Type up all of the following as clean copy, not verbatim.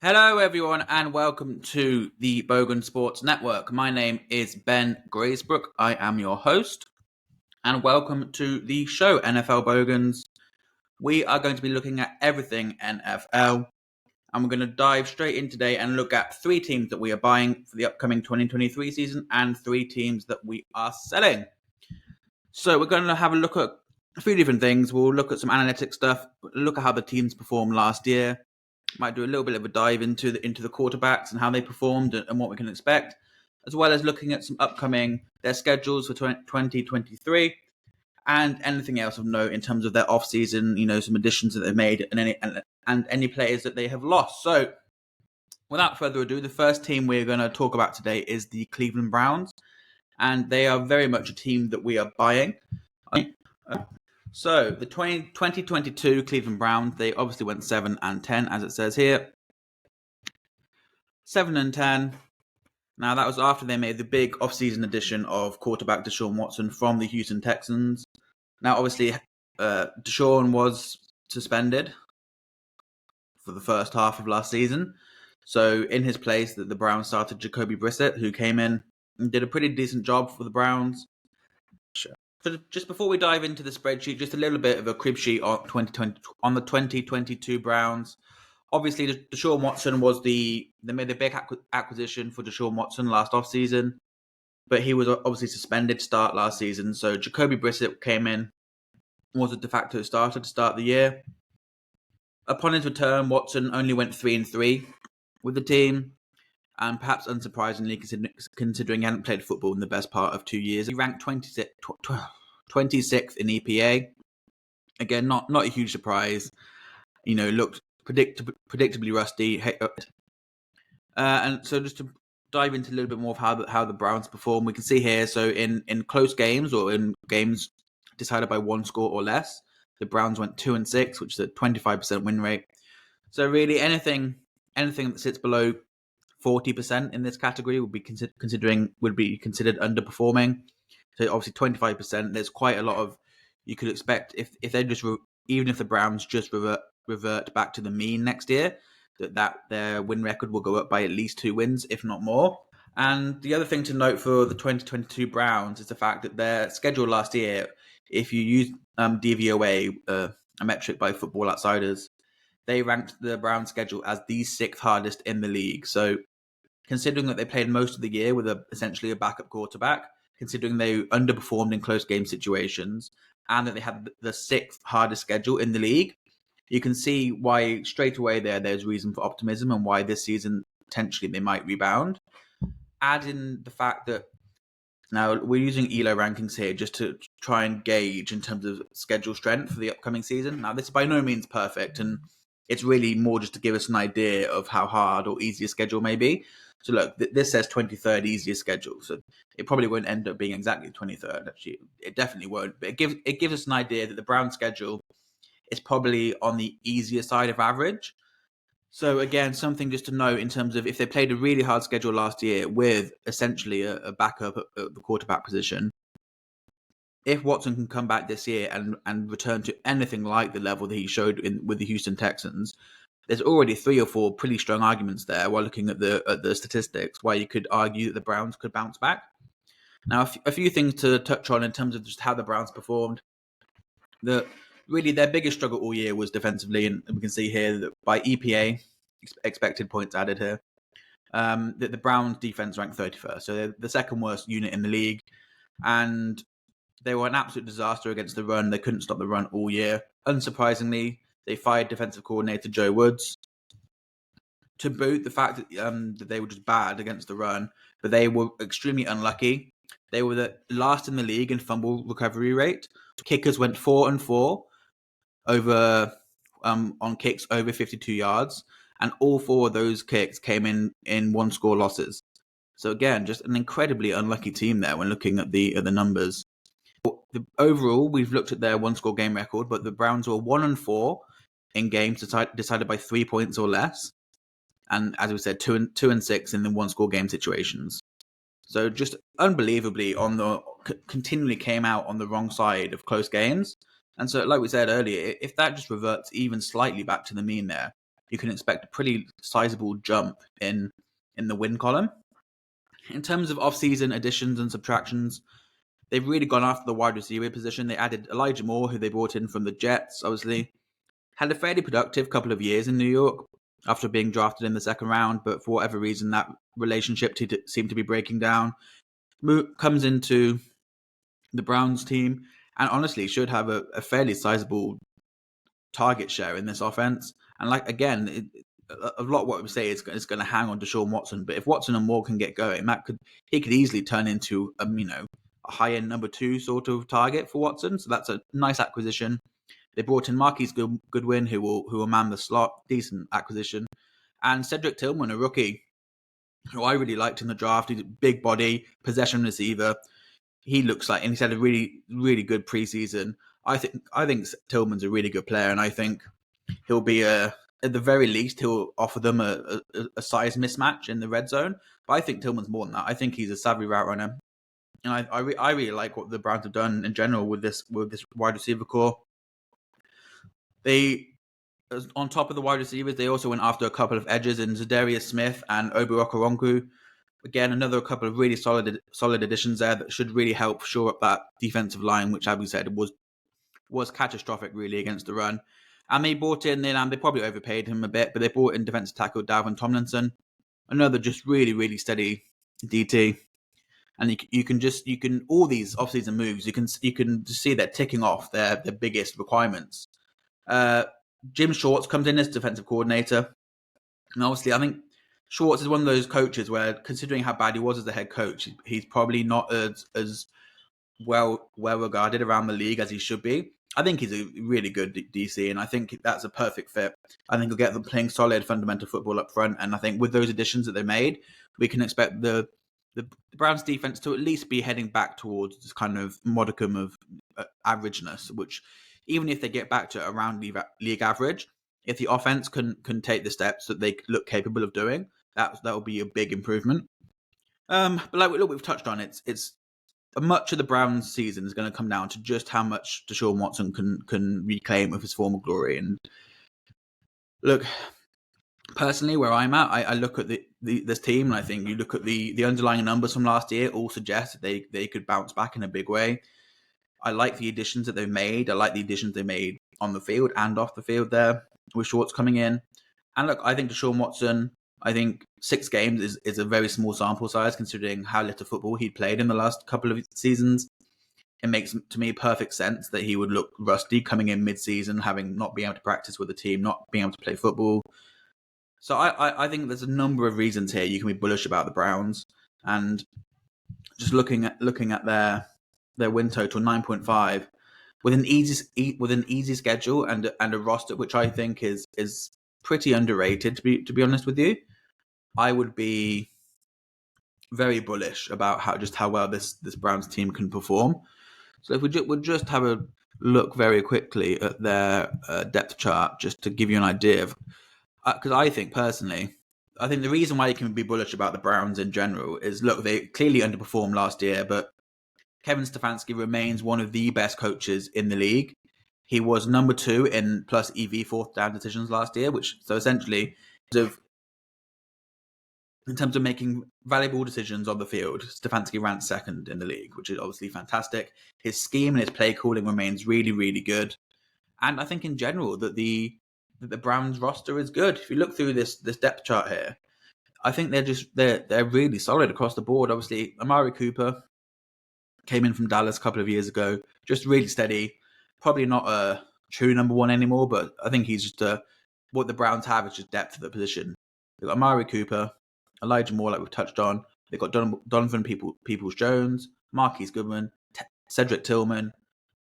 Hello, everyone, and welcome to the Bogans Sports Network. My name is Ben Graysbrook. I am your host, and welcome to the show, NFL Bogans. We are going to be looking at everything NFL, and we're going to dive straight in today and look at three teams that we are buying for the upcoming 2023 season and three teams that we are selling. So we're going to have a look at a few different things. We'll look at some analytics stuff, look at how the teams performed last year. Might do a little bit of a dive into the quarterbacks and how they performed and what we can expect, as well as looking at some their schedules for 2023 and anything else of note in terms of their off season. Some additions that they've made and any players that they have lost. So, without further ado, the first team we're going to talk about today is the Cleveland Browns, and they are very much a team that we are buying. So, the 2022 Cleveland Browns, they obviously went 7-10, as it says here. 7-10. Now, that was after they made the big offseason addition of quarterback Deshaun Watson from the Houston Texans. Now, obviously, Deshaun was suspended for the first half of last season. So, in his place, the Browns started Jacoby Brissett, who came in and did a pretty decent job for the Browns. So just before we dive into the spreadsheet, just a little bit of a crib sheet on the 2022 Browns. Obviously, Deshaun Watson they made a big acquisition for Deshaun Watson last offseason, but he was obviously suspended to start last season. So Jacoby Brissett came in, was a de facto starter to start the year. Upon his return, Watson only went 3-3 with the team, and perhaps unsurprisingly, considering he hadn't played football in the best part of 2 years. He ranked 26th in EPA. Again, not a huge surprise. Looked predictably rusty. And so just to dive into a little bit more of how the Browns perform, we can see here, so in close games or in games decided by one score or less, the Browns went 2-6, which is a 25% win rate. So really anything that sits below 40% in this category would be considered underperforming. So obviously 25%, there's quite a lot of you could expect if they just even if the Browns just revert back to the mean next year, that their win record will go up by at least 2 wins, if not more. And the other thing to note for the 2022 Browns is the fact that their schedule last year, if you use DVOA, a metric by Football Outsiders, they ranked the Browns schedule as the 6th hardest in the league. So considering that they played most of the year with essentially a backup quarterback, considering they underperformed in close game situations, and that they had the 6th hardest schedule in the league, you can see why straight away there's reason for optimism and why this season potentially they might rebound. Add in the fact that now we're using ELO rankings here just to try and gauge in terms of schedule strength for the upcoming season. Now, this is by no means perfect, and it's really more just to give us an idea of how hard or easy a schedule may be. So look, this says 23rd easiest schedule, so it probably won't end up being exactly 23rd. Actually, it definitely won't. But it gives us an idea that the Browns schedule is probably on the easier side of average. So again, something just to note in terms of if they played a really hard schedule last year with essentially a backup at the quarterback position, if Watson can come back this year and return to anything like the level that he showed with the Houston Texans, there's already 3 or 4 pretty strong arguments there while looking at the statistics why you could argue that the Browns could bounce back. Now, a few things to touch on in terms of just how the Browns performed. Really, their biggest struggle all year was defensively, and we can see here that by EPA, expected points added here, that the Browns defense ranked 31st. So they're the second worst unit in the league, and they were an absolute disaster against the run. They couldn't stop the run all year. Unsurprisingly, they fired defensive coordinator Joe Woods. To boot, the fact that they were just bad against the run, but they were extremely unlucky. They were the last in the league in fumble recovery rate. Kickers went 4-4 over on kicks over 52 yards, and all 4 of those kicks came in one-score losses. So again, just an incredibly unlucky team there when looking at the numbers. Overall, we've looked at their one-score game record, but the Browns were 1-4 in games decided by 3 points or less, and as we said, 2-6 in the one-score game situations. So just unbelievably continually came out on the wrong side of close games. And so, like we said earlier, if that just reverts even slightly back to the mean there, you can expect a pretty sizable jump in the win column. In terms of off-season additions and subtractions, they've really gone after the wide receiver position. They added Elijah Moore, who they brought in from the Jets, obviously. Had a fairly productive couple of years in New York after being drafted in the second round, but for whatever reason, that relationship seemed to be breaking down. Comes into the Browns team and honestly should have a fairly sizable target share in this offense. And like, again, a lot of what we say is going to hang on to Deshaun Watson. But if Watson and Moore can get going, he could easily turn into a high-end number 2 sort of target for Watson. So that's a nice acquisition. They brought in Marquise Goodwin, who will man the slot. Decent acquisition. And Cedric Tillman, a rookie, who I really liked in the draft. He's a big body, possession receiver. He looks like, and he's had a really, really good preseason. I think Tillman's a really good player, and I think he'll be at the very least, he'll offer them a size mismatch in the red zone. But I think Tillman's more than that. I think he's a savvy route runner. And I really like what the Browns have done in general with this wide receiver core. They, on top of the wide receivers, they also went after a couple of edges in Zadarius Smith and Obi Okoronkwo. Again, another couple of really solid additions there that should really help shore up that defensive line, which, as we said, was catastrophic really against the run. And they brought in, and they probably overpaid him a bit, but they brought in defensive tackle Dalvin Tomlinson, another just really, really steady DT. And you can all these offseason moves, you can just see they're ticking off their biggest requirements. Jim Schwartz comes in as defensive coordinator, and obviously I think Schwartz is one of those coaches where, considering how bad he was as the head coach, he's probably not as well regarded around the league as he should be. I think he's a really good DC, and I think that's a perfect fit. I think he'll get them playing solid fundamental football up front, and I think with those additions that they made, we can expect the Browns defense to at least be heading back towards this kind of modicum of averageness, which even if they get back to around league average, if the offense can take the steps that they look capable of doing, that will be a big improvement. But like we've touched on, it's much of the Browns' season is going to come down to just how much Deshaun Watson can reclaim of his former glory. And look, personally, where I'm at, I look at this team, and I think you look at the underlying numbers from last year, all suggest that they could bounce back in a big way. I like the additions that they've made. I like the additions they made on the field and off the field there, with Schwartz coming in. And look, I think Deshaun Watson, I think 6 games is a very small sample size considering how little football he'd played in the last couple of seasons. It makes, to me, perfect sense that he would look rusty coming in mid-season, having not been able to practice with the team, not being able to play football. So I think there's a number of reasons here you can be bullish about the Browns. And just looking at their win total, 9.5, with an easy schedule and a roster which I think is pretty underrated, to be honest with you, I would be very bullish about how well this Browns team can perform. So if we'll just have a look very quickly at their depth chart, just to give you an idea of, because I think the reason why you can be bullish about the Browns in general is, look, they clearly underperformed last year, but Kevin Stefanski remains one of the best coaches in the league. He was number 2 in plus EV fourth down decisions last year, so essentially, in terms of making valuable decisions on the field, Stefanski ranked 2nd in the league, which is obviously fantastic. His scheme and his play calling remains really, really good. And I think in general that the Browns roster is good. If you look through this depth chart here, I think they're really solid across the board. Obviously, Amari Cooper came in from Dallas a couple of years ago, just really steady. Probably not a true number 1 anymore, but I think he's just what the Browns have is just depth at the position. They've got Amari Cooper, Elijah Moore, like we've touched on. They've got Donovan Peoples-Jones, Marquise Goodwin, Cedric Tillman.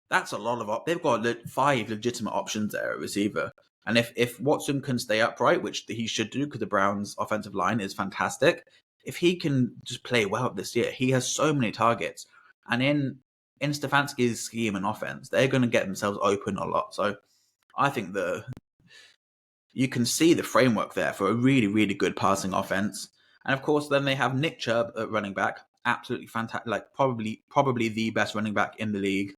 That's a lot of they've got 5 legitimate options there at receiver. And if Watson can stay upright, which he should do because the Browns' offensive line is fantastic, if he can just play well this year, he has so many targets. And in Stefanski's scheme and offense, they're going to get themselves open a lot. So I think you can see the framework there for a really, really good passing offense. And of course, then they have Nick Chubb at running back, absolutely fantastic, like probably the best running back in the league.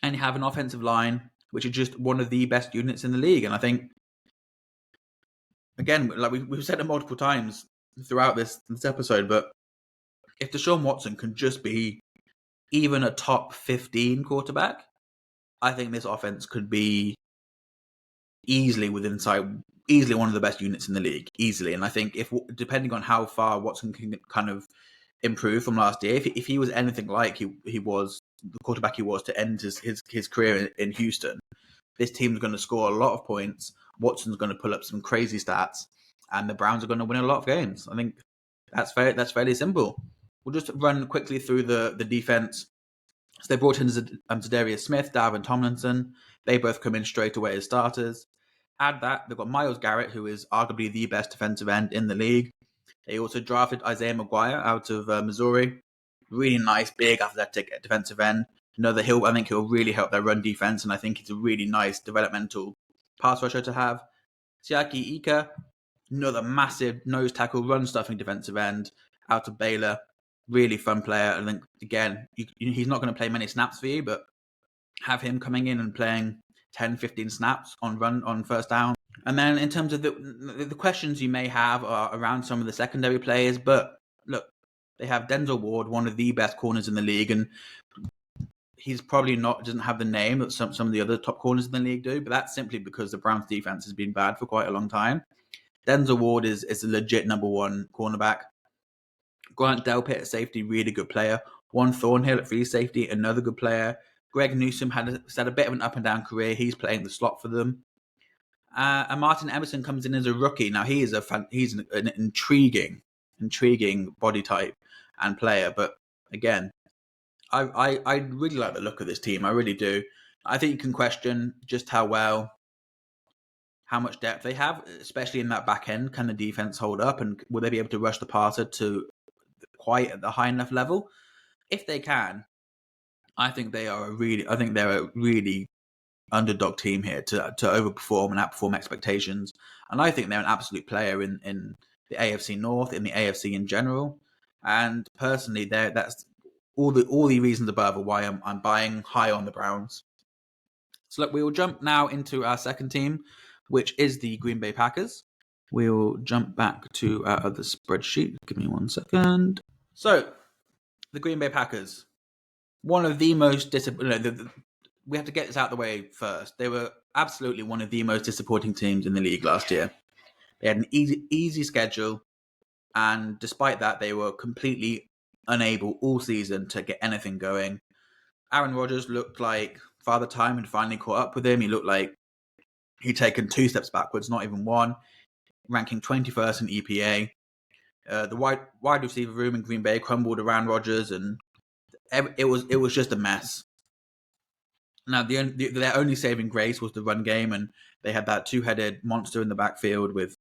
And you have an offensive line, which is just one of the best units in the league. And I think again, like we've said it multiple times throughout this episode, but if Deshaun Watson can just be even a top 15 quarterback, I think this offense could be easily easily one of the best units in the league, easily. And I think if depending on how far Watson can kind of improve from last year, if he was anything like he was the quarterback he was to end his career in Houston, this team's going to score a lot of points. Watson's going to pull up some crazy stats, and the Browns are going to win a lot of games. I think that's fairly simple. We'll just run quickly through the defense. So they brought in Zadarius Smith, Dalvin Tomlinson. They both come in straight away as starters. Add that, they've got Myles Garrett, who is arguably the best defensive end in the league. They also drafted Isaiah McGuire out of Missouri. Really nice, big, athletic defensive end. I think he'll really help their run defense, and I think he's a really nice developmental pass rusher to have. Siaki Ika, another massive nose tackle, run-stuffing defensive end out of Baylor. Really fun player. I think, again, he's not going to play many snaps for you, but have him coming in and playing 10, 15 snaps on first down. And then in terms of the questions you may have are around some of the secondary players, but look, they have Denzel Ward, one of the best corners in the league, and he's probably doesn't have the name that some of the other top corners in the league do, but that's simply because the Browns defense has been bad for quite a long time. Denzel Ward is a legit number one cornerback. Grant Delpit at safety, really good player. Juan Thornhill at free safety, another good player. Greg Newsome had a bit of an up and down career. He's playing the slot for them. And Martin Emerson comes in as a rookie. Now he's an intriguing body type and player. But again, I really like the look of this team. I really do. I think you can question just how much depth they have, especially in that back end. Can the defense hold up, and will they be able to rush the passer to quite at the high enough level? If they can, I think they're a really underdog team here to overperform and outperform expectations. And I think they're an absolute player in the AFC North, in the AFC in general. And personally, that's all the reasons above are why I'm buying high on the Browns. So look, we will jump now into our second team, which is the Green Bay Packers. We'll jump back to our other spreadsheet. Give me 1 second. So, the Green Bay Packers, one of the most disappointing. We have to get this out of the way first. They were absolutely one of the most disappointing teams in the league last year. They had an easy schedule, and despite that, they were completely unable all season to get anything going. Aaron Rodgers looked like Father Time had finally caught up with him. He looked like he'd taken 2 steps backwards, not even one, ranking 21st in EPA. The wide receiver room in Green Bay crumbled around Rodgers, and it was just a mess. Now, their only saving grace was the run game, and they had that 2-headed monster in the backfield with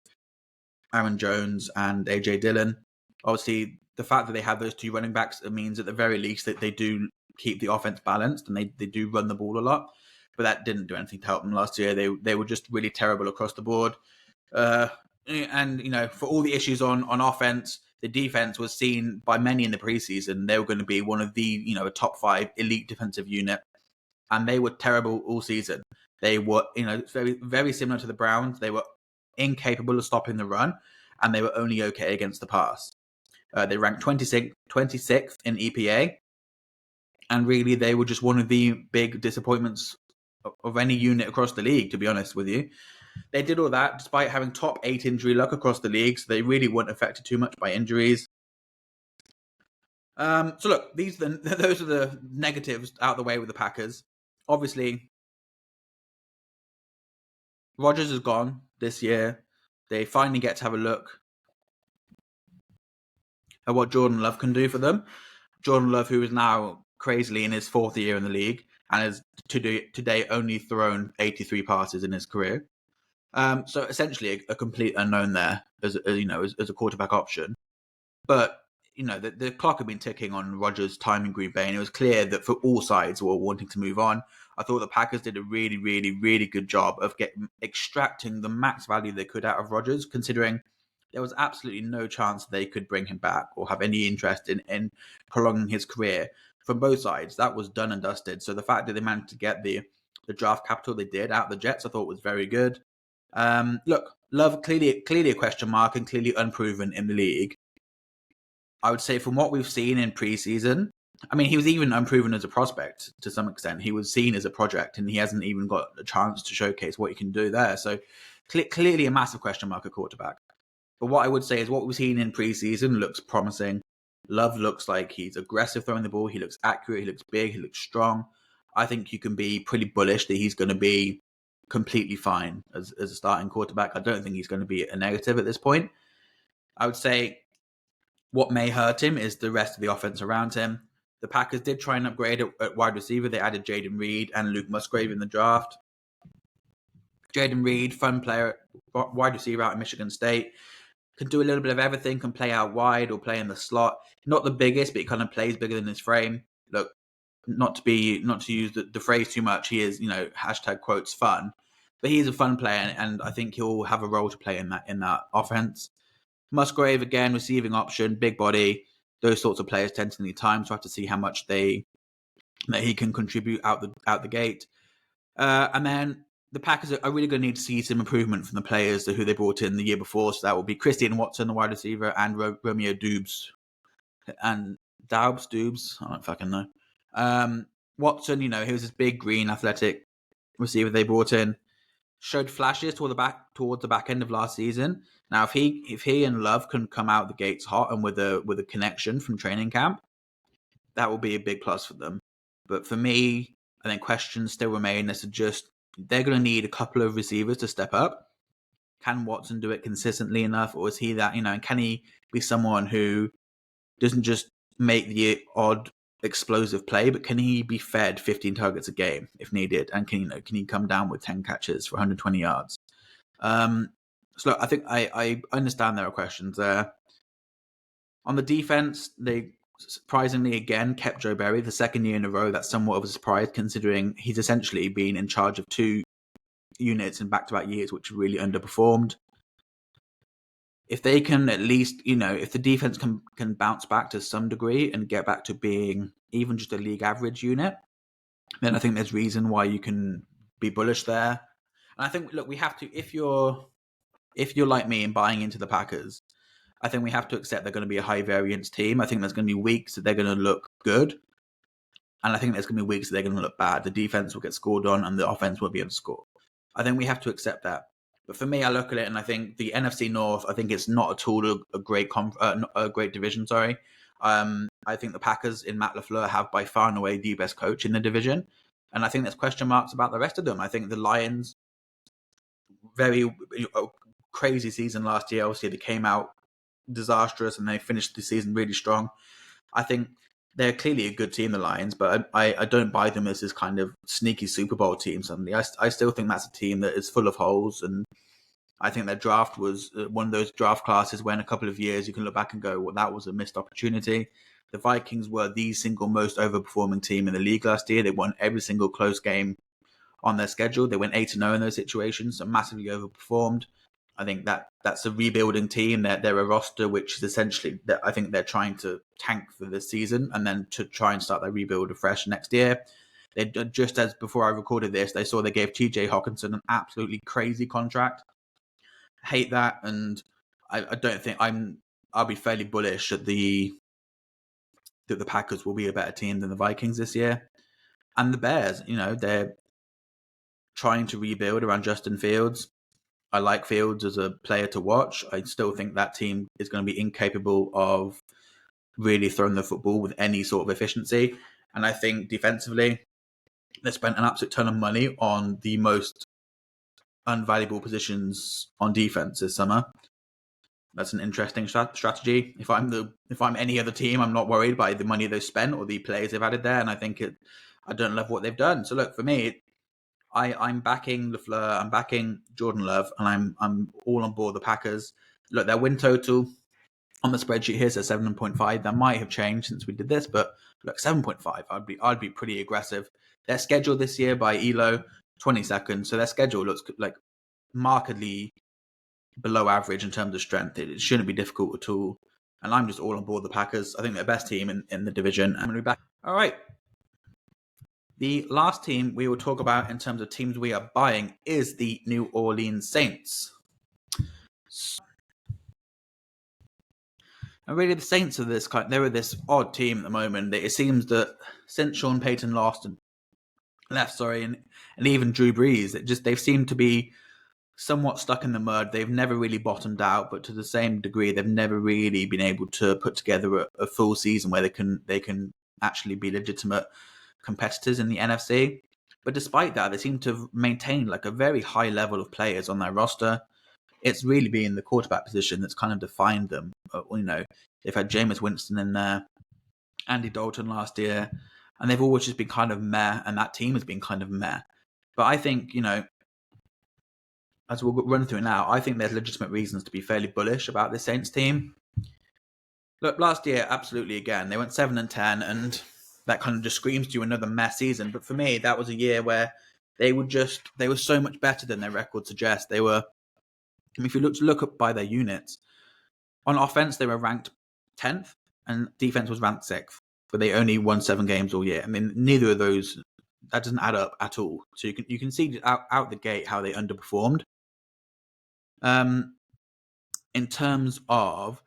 Aaron Jones and A.J. Dillon. Obviously, the fact that they have those 2 running backs means at the very least that they do keep the offense balanced, and they do run the ball a lot. But that didn't do anything to help them last year. They were just really terrible across the board. And, for all the issues on offense, the defense was seen by many in the preseason. They were going to be one of the, a top 5 elite defensive unit. And they were terrible all season. They were, very, very similar to the Browns. They were incapable of stopping the run, and they were only okay against the pass. They ranked 26th in EPA, and really they were just one of the big disappointments of any unit across the league, to be honest with you. They did all that despite having top 8 injury luck across the league, so they really weren't affected too much by injuries. So look, those are the negatives out the way with the Packers. Obviously, Rodgers is gone this year. They finally get to have a look at what Jordan Love can do for them. Jordan Love, who is now crazily in his 4th year in the league and has today only thrown 83 passes in his career. So essentially a complete unknown there as a quarterback option. But the clock had been ticking on Rodgers' time in Green Bay, and it was clear that for all sides were wanting to move on. I thought the Packers did a really, really, really good job of extracting the max value they could out of Rodgers, considering there was absolutely no chance they could bring him back or have any interest in prolonging his career from both sides. That was done and dusted. So the fact that they managed to get the draft capital they did out of the Jets, I thought was very good. Look, Love clearly a question mark and clearly unproven in the league. I would say from what we've seen in preseason, I mean, he was even unproven as a prospect to some extent. He was seen as a project, and he hasn't even got a chance to showcase what he can do there. So clearly a massive question mark at quarterback. But what I would say is what we've seen in preseason looks promising. Love looks like he's aggressive throwing the ball. He looks accurate. He looks big. He looks strong. I think you can be pretty bullish that he's going to be completely fine as a starting quarterback. I don't think he's going to be a negative at this point. I would say what may hurt him is the rest of the offense around him. The Packers did try and upgrade at wide receiver. They added Jaden Reed and Luke Musgrave in the draft. Jaden Reed, fun player, wide receiver out of Michigan State. Can do a little bit of everything, can play out wide or play in the slot. Not the biggest, but he kind of plays bigger than his frame. Look, not to use the phrase too much, he is, hashtag quotes fun. But he's a fun player, and I think he'll have a role to play in that offense. Musgrave, again, receiving option, big body. Those sorts of players tend to need time, so I have to see how much that he can contribute out the gate. And then the Packers are really going to need to see some improvement from the players who they brought in the year before. So that will be Christian Watson, the wide receiver, and Romeo Dubes. And Dubes? I don't fucking know. Watson, he was this big, green, athletic receiver they brought in. Showed flashes towards the back end of last season. Now, if he and Love can come out the gates hot and with a connection from training camp, that will be a big plus for them. But for me, I think questions still remain as to just they're going to need a couple of receivers to step up. Can Watson do it consistently enough, or is he that, and can he be someone who doesn't just make the odd explosive play, but can he be fed 15 targets a game if needed? And can he come down with 10 catches for 120 yards? So look, I think I understand there are questions there. On the defense, they surprisingly again kept Joe Barry the second year in a row. That's somewhat of a surprise considering he's essentially been in charge of two units in back-to-back years which really underperformed. If they can at least, if the defense can bounce back to some degree and get back to being even just a league average unit, then I think there's reason why you can be bullish there. And I think, look, we have to, if you're like me and buying into the Packers, I think we have to accept they're going to be a high variance team. I think there's going to be weeks that they're going to look good. And I think there's going to be weeks that they're going to look bad. The defense will get scored on and the offense will be able to score. I think we have to accept that. But for me, I look at it and I think the NFC North, I think it's not at all a great division, sorry. I think the Packers in Matt LaFleur have by far and away the best coach in the division. And I think there's question marks about the rest of them. I think the Lions, very crazy season last year. Obviously, they came out disastrous and they finished the season really strong. I think they're clearly a good team, the Lions, but I don't buy them as this kind of sneaky Super Bowl team suddenly. I still think that's a team that is full of holes, and I think their draft was one of those draft classes where in a couple of years you can look back and go, well, that was a missed opportunity. The Vikings were the single most overperforming team in the league last year. They won every single close game on their schedule. They went 8-0 in those situations, so massively overperformed. I think that's a rebuilding team. They're a roster which is essentially, I think they're trying to tank for this season and then to try and start their rebuild afresh next year. They just as before I recorded this, they saw they gave TJ Hawkinson an absolutely crazy contract. Hate that, and I don't think I'll be fairly bullish that the Packers will be a better team than the Vikings this year. And the Bears, they're trying to rebuild around Justin Fields. I like Fields as a player to watch. I still think that team is going to be incapable of really throwing the football with any sort of efficiency. And I think defensively, they spent an absolute ton of money on the most unvaluable positions on defense this summer. That's an interesting strategy. If I'm any other team, I'm not worried by the money they've spent or the players they've added there. And I don't love what they've done. So look, for me, I'm backing LaFleur, I'm backing Jordan Love, and I'm all on board the Packers. Look, their win total on the spreadsheet here says 7.5. That might have changed since we did this, but look, 7.5. I'd be pretty aggressive. Their schedule this year by Elo, 22nd. So their schedule looks like markedly below average in terms of strength. It shouldn't be difficult at all. And I'm just all on board the Packers. I think they're the best team in the division. I'm going to be back. All right. The last team we will talk about in terms of teams we are buying is the New Orleans Saints. And really, the Saints are they're this odd team at the moment. It seems that since Sean Payton left, and even Drew Brees, they've seemed to be somewhat stuck in the mud. They've never really bottomed out, but to the same degree, they've never really been able to put together a full season where they can actually be legitimate competitors in the NFC. But despite that, they seem to have maintained like a very high level of players on their roster. It's really been the quarterback position that's kind of defined them. They've had Jameis Winston in there, Andy Dalton last year, and they've always just been kind of meh, and that team has been kind of meh. But I think, as we'll run through now, I think there's legitimate reasons to be fairly bullish about this Saints team. Look, last year, absolutely, again, they went 7-10, and that kind of just screams to you another mess season. But for me, that was a year where they were so much better than their record suggests. They were, if you look up by their units, on offense, they were ranked 10th, and defense was ranked 6th, but they only won 7 games all year. I mean, neither of those, that doesn't add up at all. So you can see out the gate how they underperformed. In terms of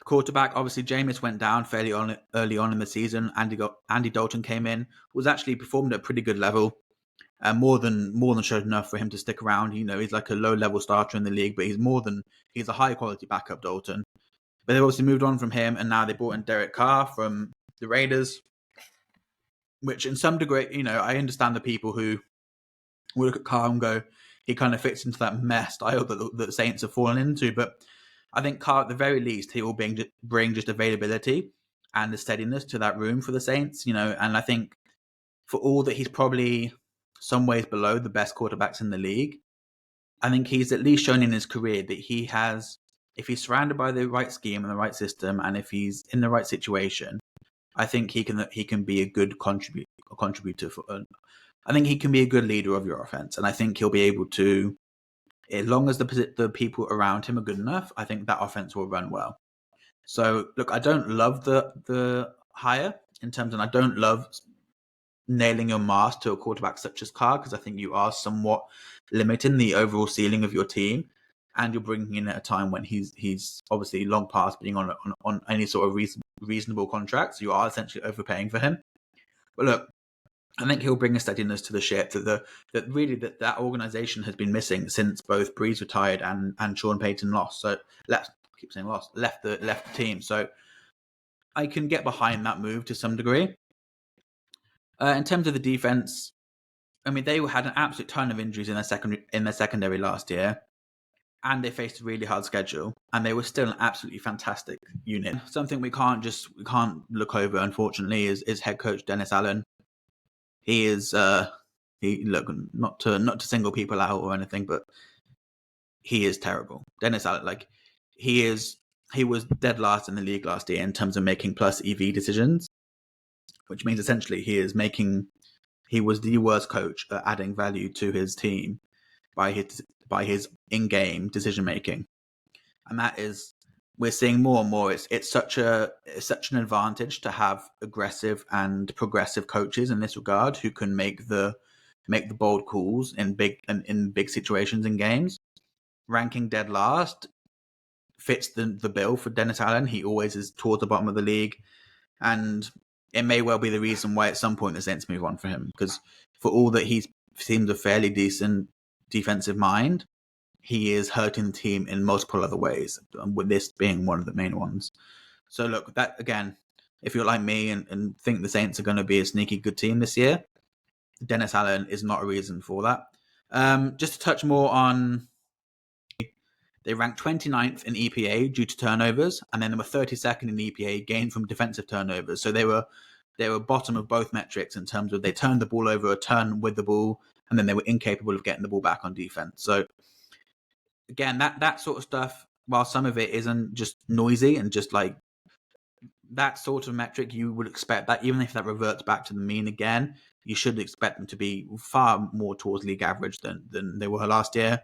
quarterback, obviously Jameis went down fairly early on in the season. Andy Dalton came in, was actually performed at a pretty good level, more than showed enough for him to stick around. He's like a low level starter in the league, but he's a high quality backup, Dalton. But they obviously moved on from him, and now they brought in Derek Carr from the Raiders, which in some degree, I understand the people who will look at Carr and go, he kind of fits into that mess style that the Saints have fallen into. But I think Carr, at the very least, he will bring just availability and the steadiness to that room for the Saints, and I think for all that he's probably some ways below the best quarterbacks in the league, I think he's at least shown in his career that he has, if he's surrounded by the right scheme and the right system, and if he's in the right situation, I think he can be a good contributor. I think he can be a good leader of your offense, and I think he'll be able to, as long as the people around him are good enough, I think that offense will run well. So, look, I don't love the hire in terms, and I don't love nailing your mask to a quarterback such as Carr, because I think you are somewhat limiting the overall ceiling of your team, and you're bringing in at a time when he's obviously long past being on any sort of reasonable contract. So you are essentially overpaying for him. But look, I think he'll bring a steadiness to the ship that organization has been missing since both Brees retired and Sean Payton left the team. So I can get behind that move to some degree. In terms of the defense, I mean, they had an absolute ton of injuries in their secondary last year, and they faced a really hard schedule, and they were still an absolutely fantastic unit. Something we can't look over, unfortunately, is head coach Dennis Allen. He is not to single people out or anything, but he is terrible. Dennis Allen, he was dead last in the league last year in terms of making plus EV decisions, which means essentially he was the worst coach at adding value to his team by his in-game decision making, and that is, we're seeing more and more. It's such an advantage to have aggressive and progressive coaches in this regard who can make the bold calls in big situations in games. Ranking dead last fits the bill for Dennis Allen. He always is towards the bottom of the league, and it may well be the reason why at some point the Saints move on for him, because for all that he seems a fairly decent defensive mind, he is hurting the team in multiple other ways, with this being one of the main ones. So look, that again, if you're like me and think the Saints are going to be a sneaky good team this year, Dennis Allen is not a reason for that. Just to touch more on, they ranked 29th in EPA due to turnovers, and then they were 32nd in EPA gained from defensive turnovers. So they were bottom of both metrics in terms of they turned the ball over a ton with the ball, and then they were incapable of getting the ball back on defense. So again, that sort of stuff, while some of it isn't just noisy and just like that sort of metric, you would expect that even if that reverts back to the mean again, you should expect them to be far more towards league average than they were last year.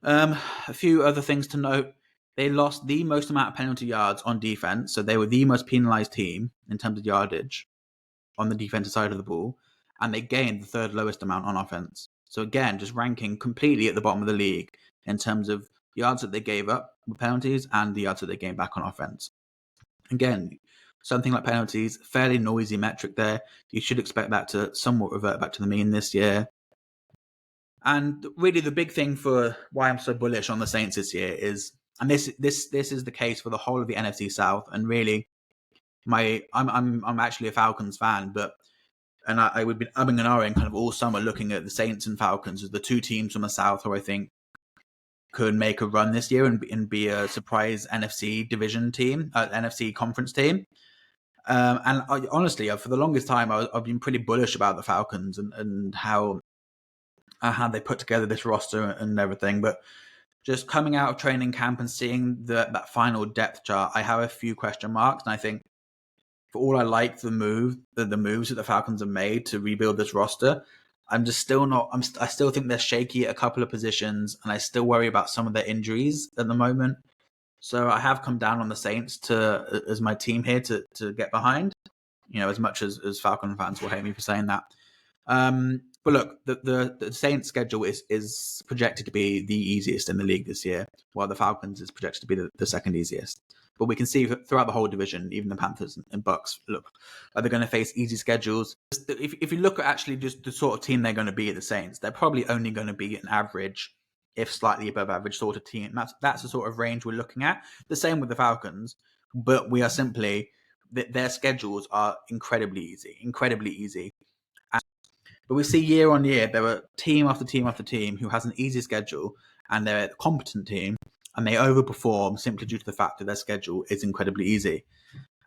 A few other things to note. They lost the most amount of penalty yards on defense, so they were the most penalized team in terms of yardage on the defensive side of the ball, and they gained the third lowest amount on offense. So again, just ranking completely at the bottom of the league in terms of yards that they gave up with penalties and the yards that they gained back on offense. Again, something like penalties, fairly noisy metric there. You should expect that to somewhat revert back to the mean this year. And really, the big thing for why I'm so bullish on the Saints this year is, and this is the case for the whole of the NFC South. And really, I'm actually a Falcons fan, but I would be umming and ahhing kind of all summer looking at the Saints and Falcons as the two teams from the South who I think could make a run this year and be a surprise NFC division team, NFC conference team. And honestly, for the longest time, I've been pretty bullish about the Falcons and how they put together this roster and everything. But just coming out of training camp and seeing that final depth chart, I have a few question marks. And I think for all I like the moves that the Falcons have made to rebuild this roster, I'm just still not. I still think they're shaky at a couple of positions, and I still worry about some of their injuries at the moment. So I have come down on the Saints as my team here to get behind. As much as Falcon fans will hate me for saying that. But look, the Saints schedule is projected to be the easiest in the league this year, while the Falcons is projected to be the second easiest. But we can see throughout the whole division, even the Panthers and Bucks, look, are they going to face easy schedules? If you look at actually just the sort of team they're going to be at the Saints, they're probably only going to be an average, if slightly above average sort of team. That's the sort of range we're looking at. The same with the Falcons, but we are simply, their schedules are incredibly easy. But we see year on year, there are team after team after team who has an easy schedule and they're a competent team and they overperform simply due to the fact that their schedule is incredibly easy.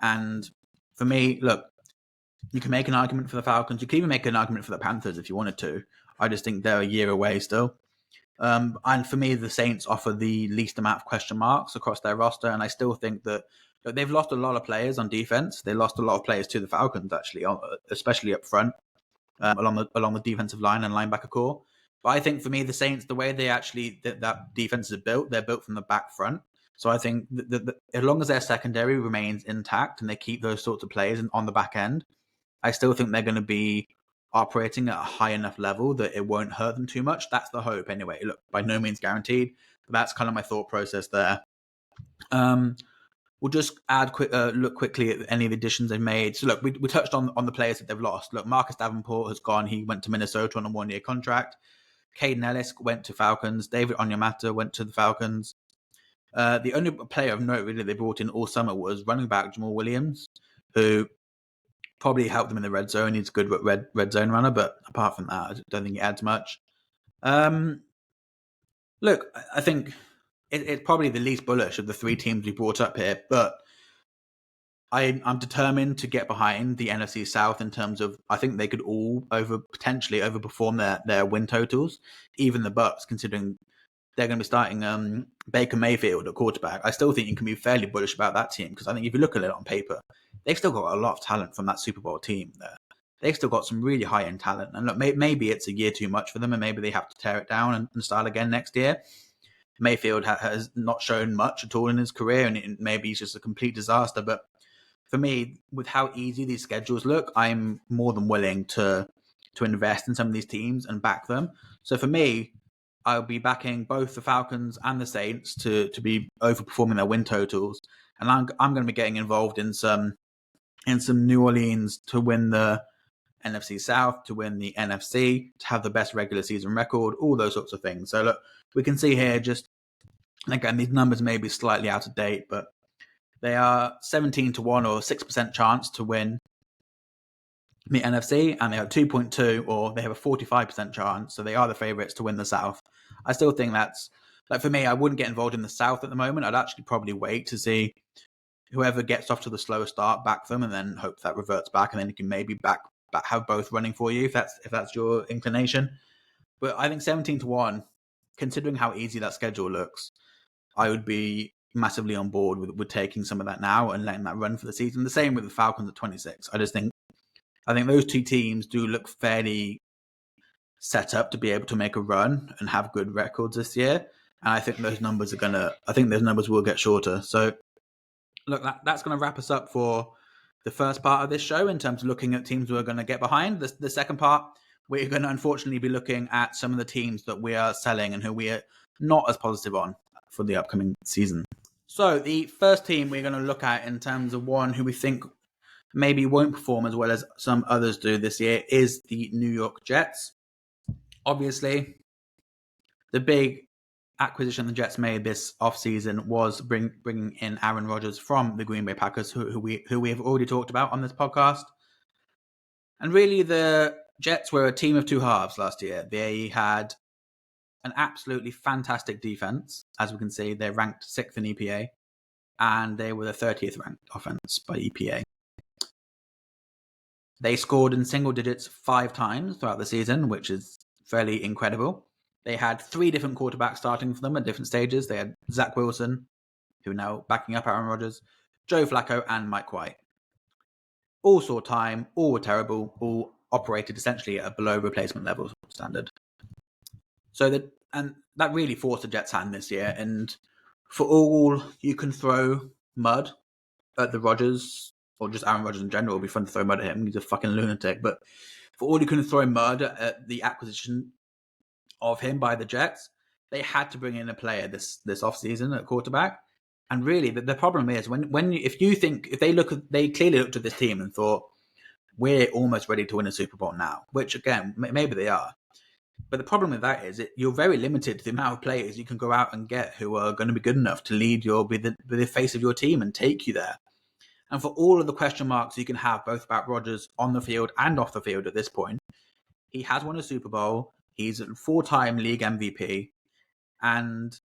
And for me, look, you can make an argument for the Falcons. You can even make an argument for the Panthers if you wanted to. I just think they're a year away still. And for me, the Saints offer the least amount of question marks across their roster. And I still think that they've lost a lot of players on defense. They lost a lot of players to the Falcons, actually, especially up front. Along the defensive line and linebacker core. But I think for me, the Saints, the way they actually that defense is built, they're built from the back front. So I think that as long as their secondary remains intact and they keep those sorts of players on the back end, I still think they're going to be operating at a high enough level that it won't hurt them too much. That's the hope anyway. Look, by no means guaranteed, but that's kind of my thought process there. We'll just look quickly at any of the additions they've made. So look, we touched on the players that they've lost. Look, Marcus Davenport has gone. He went to Minnesota on a 1-year contract. Caden Ellis went to Falcons. David Onyemata went to the Falcons. The only player of note really they brought in all summer was running back Jamal Williams, who probably helped them in the red zone. He's a good red zone runner, but apart from that, I don't think he adds much. Look, I think it's probably the least bullish of the three teams we brought up here, but I'm determined to get behind the NFC South in terms of I think they could all potentially overperform their win totals, even the Bucks, considering they're going to be starting Baker Mayfield at quarterback. I still think you can be fairly bullish about that team because I think if you look at it on paper, they've still got a lot of talent from that Super Bowl team there. They've still got some really high-end talent. And look, maybe it's a year too much for them and maybe they have to tear it down and start again next year. Mayfield has not shown much at all in his career and maybe he's just a complete disaster. But for me, with how easy these schedules look, I'm more than willing to invest in some of these teams and back them. So for me, I'll be backing both the Falcons and the Saints to be overperforming their win totals. And I'm going to be getting involved in some New Orleans to win the NFC South, to win the NFC, to have the best regular season record, all those sorts of things. So look, we can see here just, again, these numbers may be slightly out of date, but they are 17-1 or 6% chance to win the NFC, and they have 2.2 or they have a 45% chance, so they are the favourites to win the South. I still think that's, like for me, I wouldn't get involved in the South at the moment. I'd actually probably wait to see whoever gets off to the slower start, back them, and then hope that reverts back, and then you can maybe have both running for you if that's your inclination. But I think 17-1, considering how easy that schedule looks, I would be massively on board with taking some of that now and letting that run for the season. The same with the Falcons at 26. I think those two teams do look fairly set up to be able to make a run and have good records this year. And I think those numbers will get shorter. So look, that's going to wrap us up for the first part of this show in terms of looking at teams we're going to get behind. The second part, we're going to unfortunately be looking at some of the teams that we are selling and who we are not as positive on. for the upcoming season. So the first team we're going to look at in terms of one who we think maybe won't perform as well as some others do this year is the New York Jets. Obviously, the big acquisition the Jets made this offseason was bringing in Aaron Rodgers from the Green Bay Packers, who we have already talked about on this podcast. And really, the Jets were a team of two halves last year. They had an absolutely fantastic defense. As we can see, they're ranked 6th in EPA, and they were the 30th ranked offense by EPA. They scored in single digits 5 times throughout the season, which is fairly incredible. They had 3 different quarterbacks starting for them at different stages. They had Zach Wilson, who now backing up Aaron Rodgers, Joe Flacco, and Mike White. All saw time, all were terrible, all operated essentially at a below replacement level standard. So that really forced the Jets' hand this year. And for all you can throw mud at the Rodgers, or just Aaron Rodgers in general, it'd be fun to throw mud at him. He's a fucking lunatic. But for all you can throw mud at the acquisition of him by the Jets, they had to bring in a player this offseason at quarterback. And really, the problem is if they clearly looked at this team and thought, we're almost ready to win a Super Bowl now, which again, maybe they are. But the problem with that is you're very limited to the amount of players you can go out and get who are going to be good enough to be the face of your team and take you there. And for all of the question marks you can have both about Rodgers on the field and off the field at this point, he has won a Super Bowl. He's a 4-time league MVP. And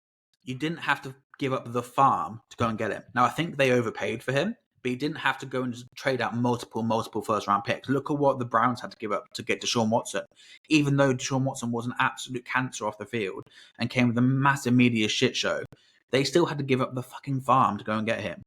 you didn't have to give up the farm to go and get him. Now, I think they overpaid for him, but you didn't have to go and just trade out multiple first-round picks. Look at what the Browns had to give up to get Deshaun Watson. Even though Deshaun Watson was an absolute cancer off the field and came with a massive media shit show, they still had to give up the fucking farm to go and get him.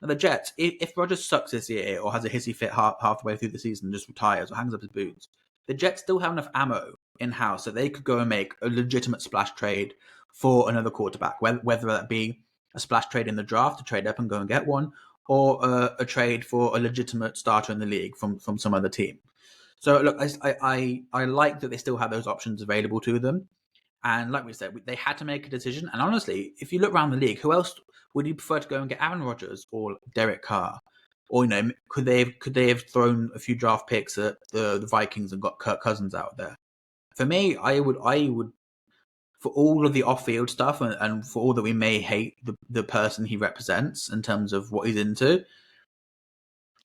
Now, the Jets, if Rodgers sucks this year or has a hissy fit halfway through the season and just retires or hangs up his boots, the Jets still have enough ammo in-house that they could go and make a legitimate splash trade for another quarterback, whether that be a splash trade in the draft to trade up and go and get one, or a trade for a legitimate starter in the league from some other team. So look, I like that they still have those options available to them. And like we said, they had to make a decision. And honestly, if you look around the league, who else would you prefer to go and get? Aaron Rodgers or Derek Carr? Or, could they have thrown a few draft picks at the Vikings and got Kirk Cousins out there? For me, I would for all of the off-field stuff and for all that we may hate the person he represents in terms of what he's into,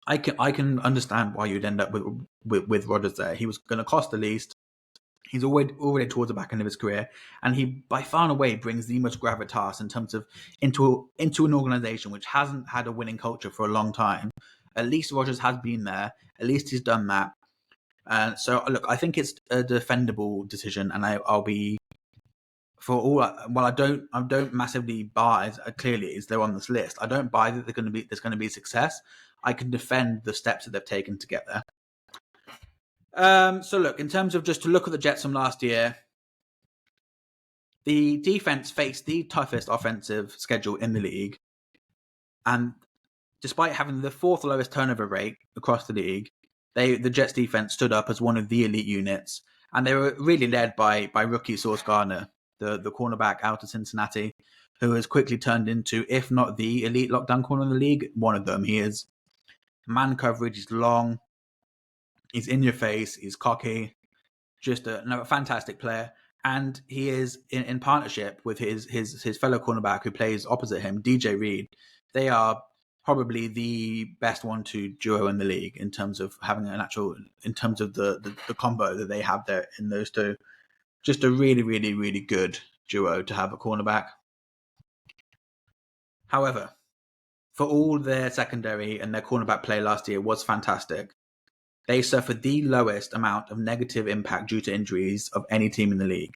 I can understand why you'd end up with Rodgers there. He was going to cost the least. He's already towards the back end of his career, and he by far and away brings the most gravitas in terms of into an organization which hasn't had a winning culture for a long time. At least Rodgers has been there. At least he's done that. So look, I think it's a defendable decision, and I'll be for all. Well, I don't massively buy. Clearly, as they're on this list, I don't buy that there's going to be success. I can defend the steps that they've taken to get there. So look, in terms of just to look at the Jets from last year, the defense faced the toughest offensive schedule in the league. And despite having the 4th lowest turnover rate across the league, the Jets defense stood up as one of the elite units. And they were really led by rookie Sauce Gardner, the cornerback out of Cincinnati, who has quickly turned into, if not the elite lockdown corner in the league, one of them. He is man coverage, he's long, he's in your face, he's cocky, just a fantastic player. And he is in partnership with his fellow cornerback who plays opposite him, DJ Reed. They are probably the best 1-2 duo in the league in terms of having in terms of the combo that they have there in those two. Just a really, really, really good duo to have a cornerback. However, for all their secondary and their cornerback play last year was fantastic, they suffered the lowest amount of negative impact due to injuries of any team in the league.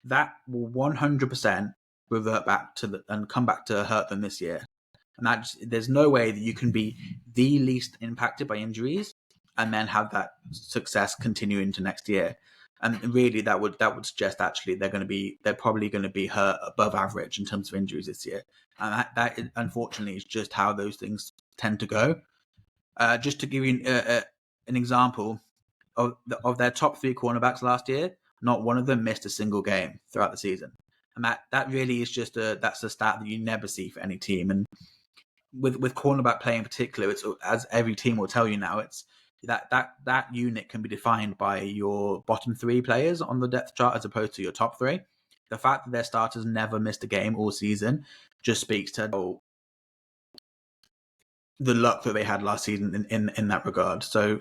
That will 100% revert back and come back to hurt them this year. And there's no way that you can be the least impacted by injuries and then have that success continue into next year. And really, that would suggest actually they're probably going to be hurt above average in terms of injuries this year. And that unfortunately is just how those things tend to go. Just to give you an example of their top 3 cornerbacks last year, not one of them missed a single game throughout the season. And that really is just that's a stat that you never see for any team. And with cornerback play in particular, it's, as every team will tell you now, it's that unit can be defined by your bottom three players on the depth chart as opposed to your top three. The fact that their starters never missed a game all season just speaks to the luck that they had last season in that regard. So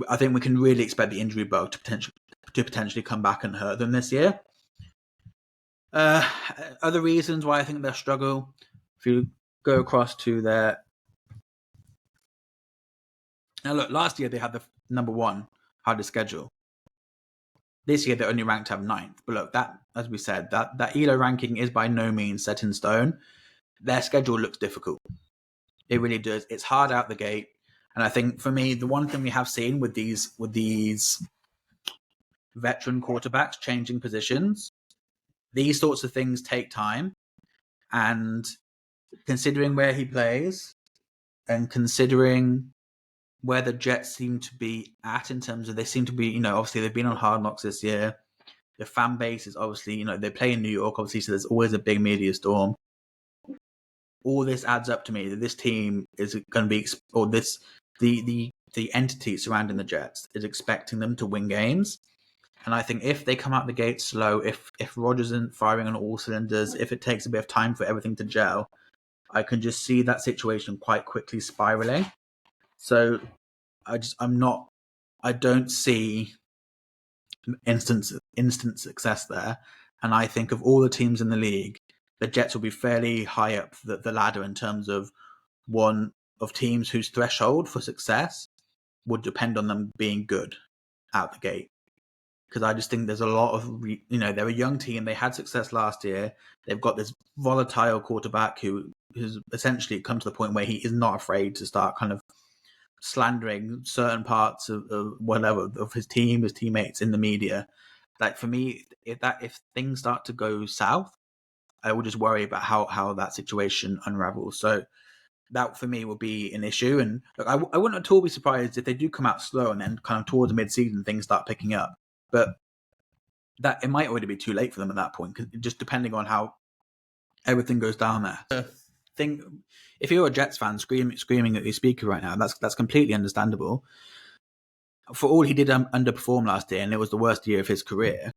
I think we can really expect the injury bug to potentially come back and hurt them this year. Other reasons why I think they'll struggle, if you go across to their... Now look, last year they had the number one hardest schedule. This year they're only ranked up 9th. But look, that, as we said, that ELO ranking is by no means set in stone. Their schedule looks difficult. It really does. It's hard out the gate. And I think for me, the one thing we have seen with these veteran quarterbacks changing positions, these sorts of things take time. And considering where he plays and considering where the Jets seem to be at in terms of, they seem to be, obviously they've been on Hard Knocks this year. The fan base is obviously, they play in New York, obviously, so there's always a big media storm. All this adds up to me that this team is going to be, or this, the entity surrounding the Jets is expecting them to win games. And I think if they come out the gate slow, if Rodgers isn't firing on all cylinders, if it takes a bit of time for everything to gel, I can just see that situation quite quickly spiraling. So I don't see instant success there. And I think of all the teams in the league, the Jets will be fairly high up the ladder in terms of one of teams whose threshold for success would depend on them being good out the gate. Because I just think there's a lot of, they're a young team. They had success last year. They've got this volatile quarterback who's essentially come to the point where he is not afraid to start kind of slandering certain parts of whatever of his team, his teammates in the media. Like for me, if things start to go south, I will just worry about how that situation unravels. So that for me will be an issue. And look, I wouldn't at all be surprised if they do come out slow and then kind of towards the mid-season things start picking up. But that it might already be too late for them at that point, just depending on how everything goes down there. If you're a Jets fan screaming at your speaker right now, that's completely understandable. For all he did underperform last year, and it was the worst year of his career.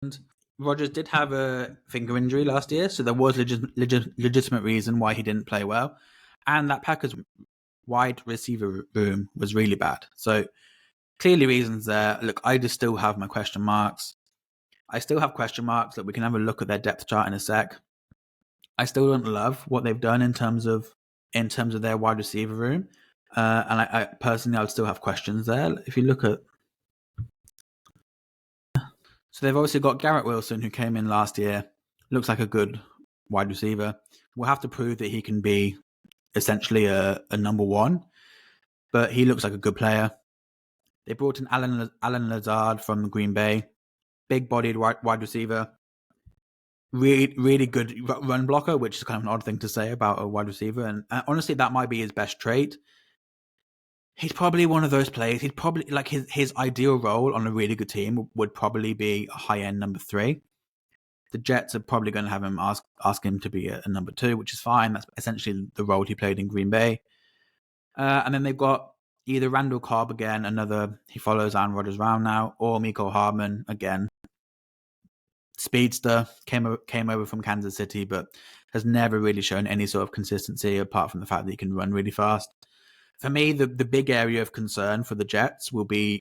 And Rodgers did have a finger injury last year, so there was legitimate reason why he didn't play well. And that Packers wide receiver room was really bad. So clearly reasons there. Look, I just still have my question marks. I still have question marks. That we can have a look at their depth chart in a sec. I still don't love what they've done in terms of their wide receiver room. And I personally, I would still have questions there. If you look at... So they've obviously got Garrett Wilson, who came in last year. Looks like a good wide receiver. We'll have to prove that he can be essentially a number one. But he looks like a good player. They brought in Alan Lazard from Green Bay. Big-bodied wide receiver. Really, really good run blocker, which is kind of an odd thing to say about a wide receiver. And honestly, that might be his best trait. He's probably one of those players. He'd probably, like, his ideal role on a really good team would probably be a high-end number 3. The Jets are probably going to have him ask him to be a number 2, which is fine. That's essentially the role he played in Green Bay. And then they've got either Randall Cobb again, he follows Aaron Rodgers around now, or Mecole Hardman again. Speedster, came over from Kansas City, but has never really shown any sort of consistency apart from the fact that he can run really fast. For me, the big area of concern for the Jets will be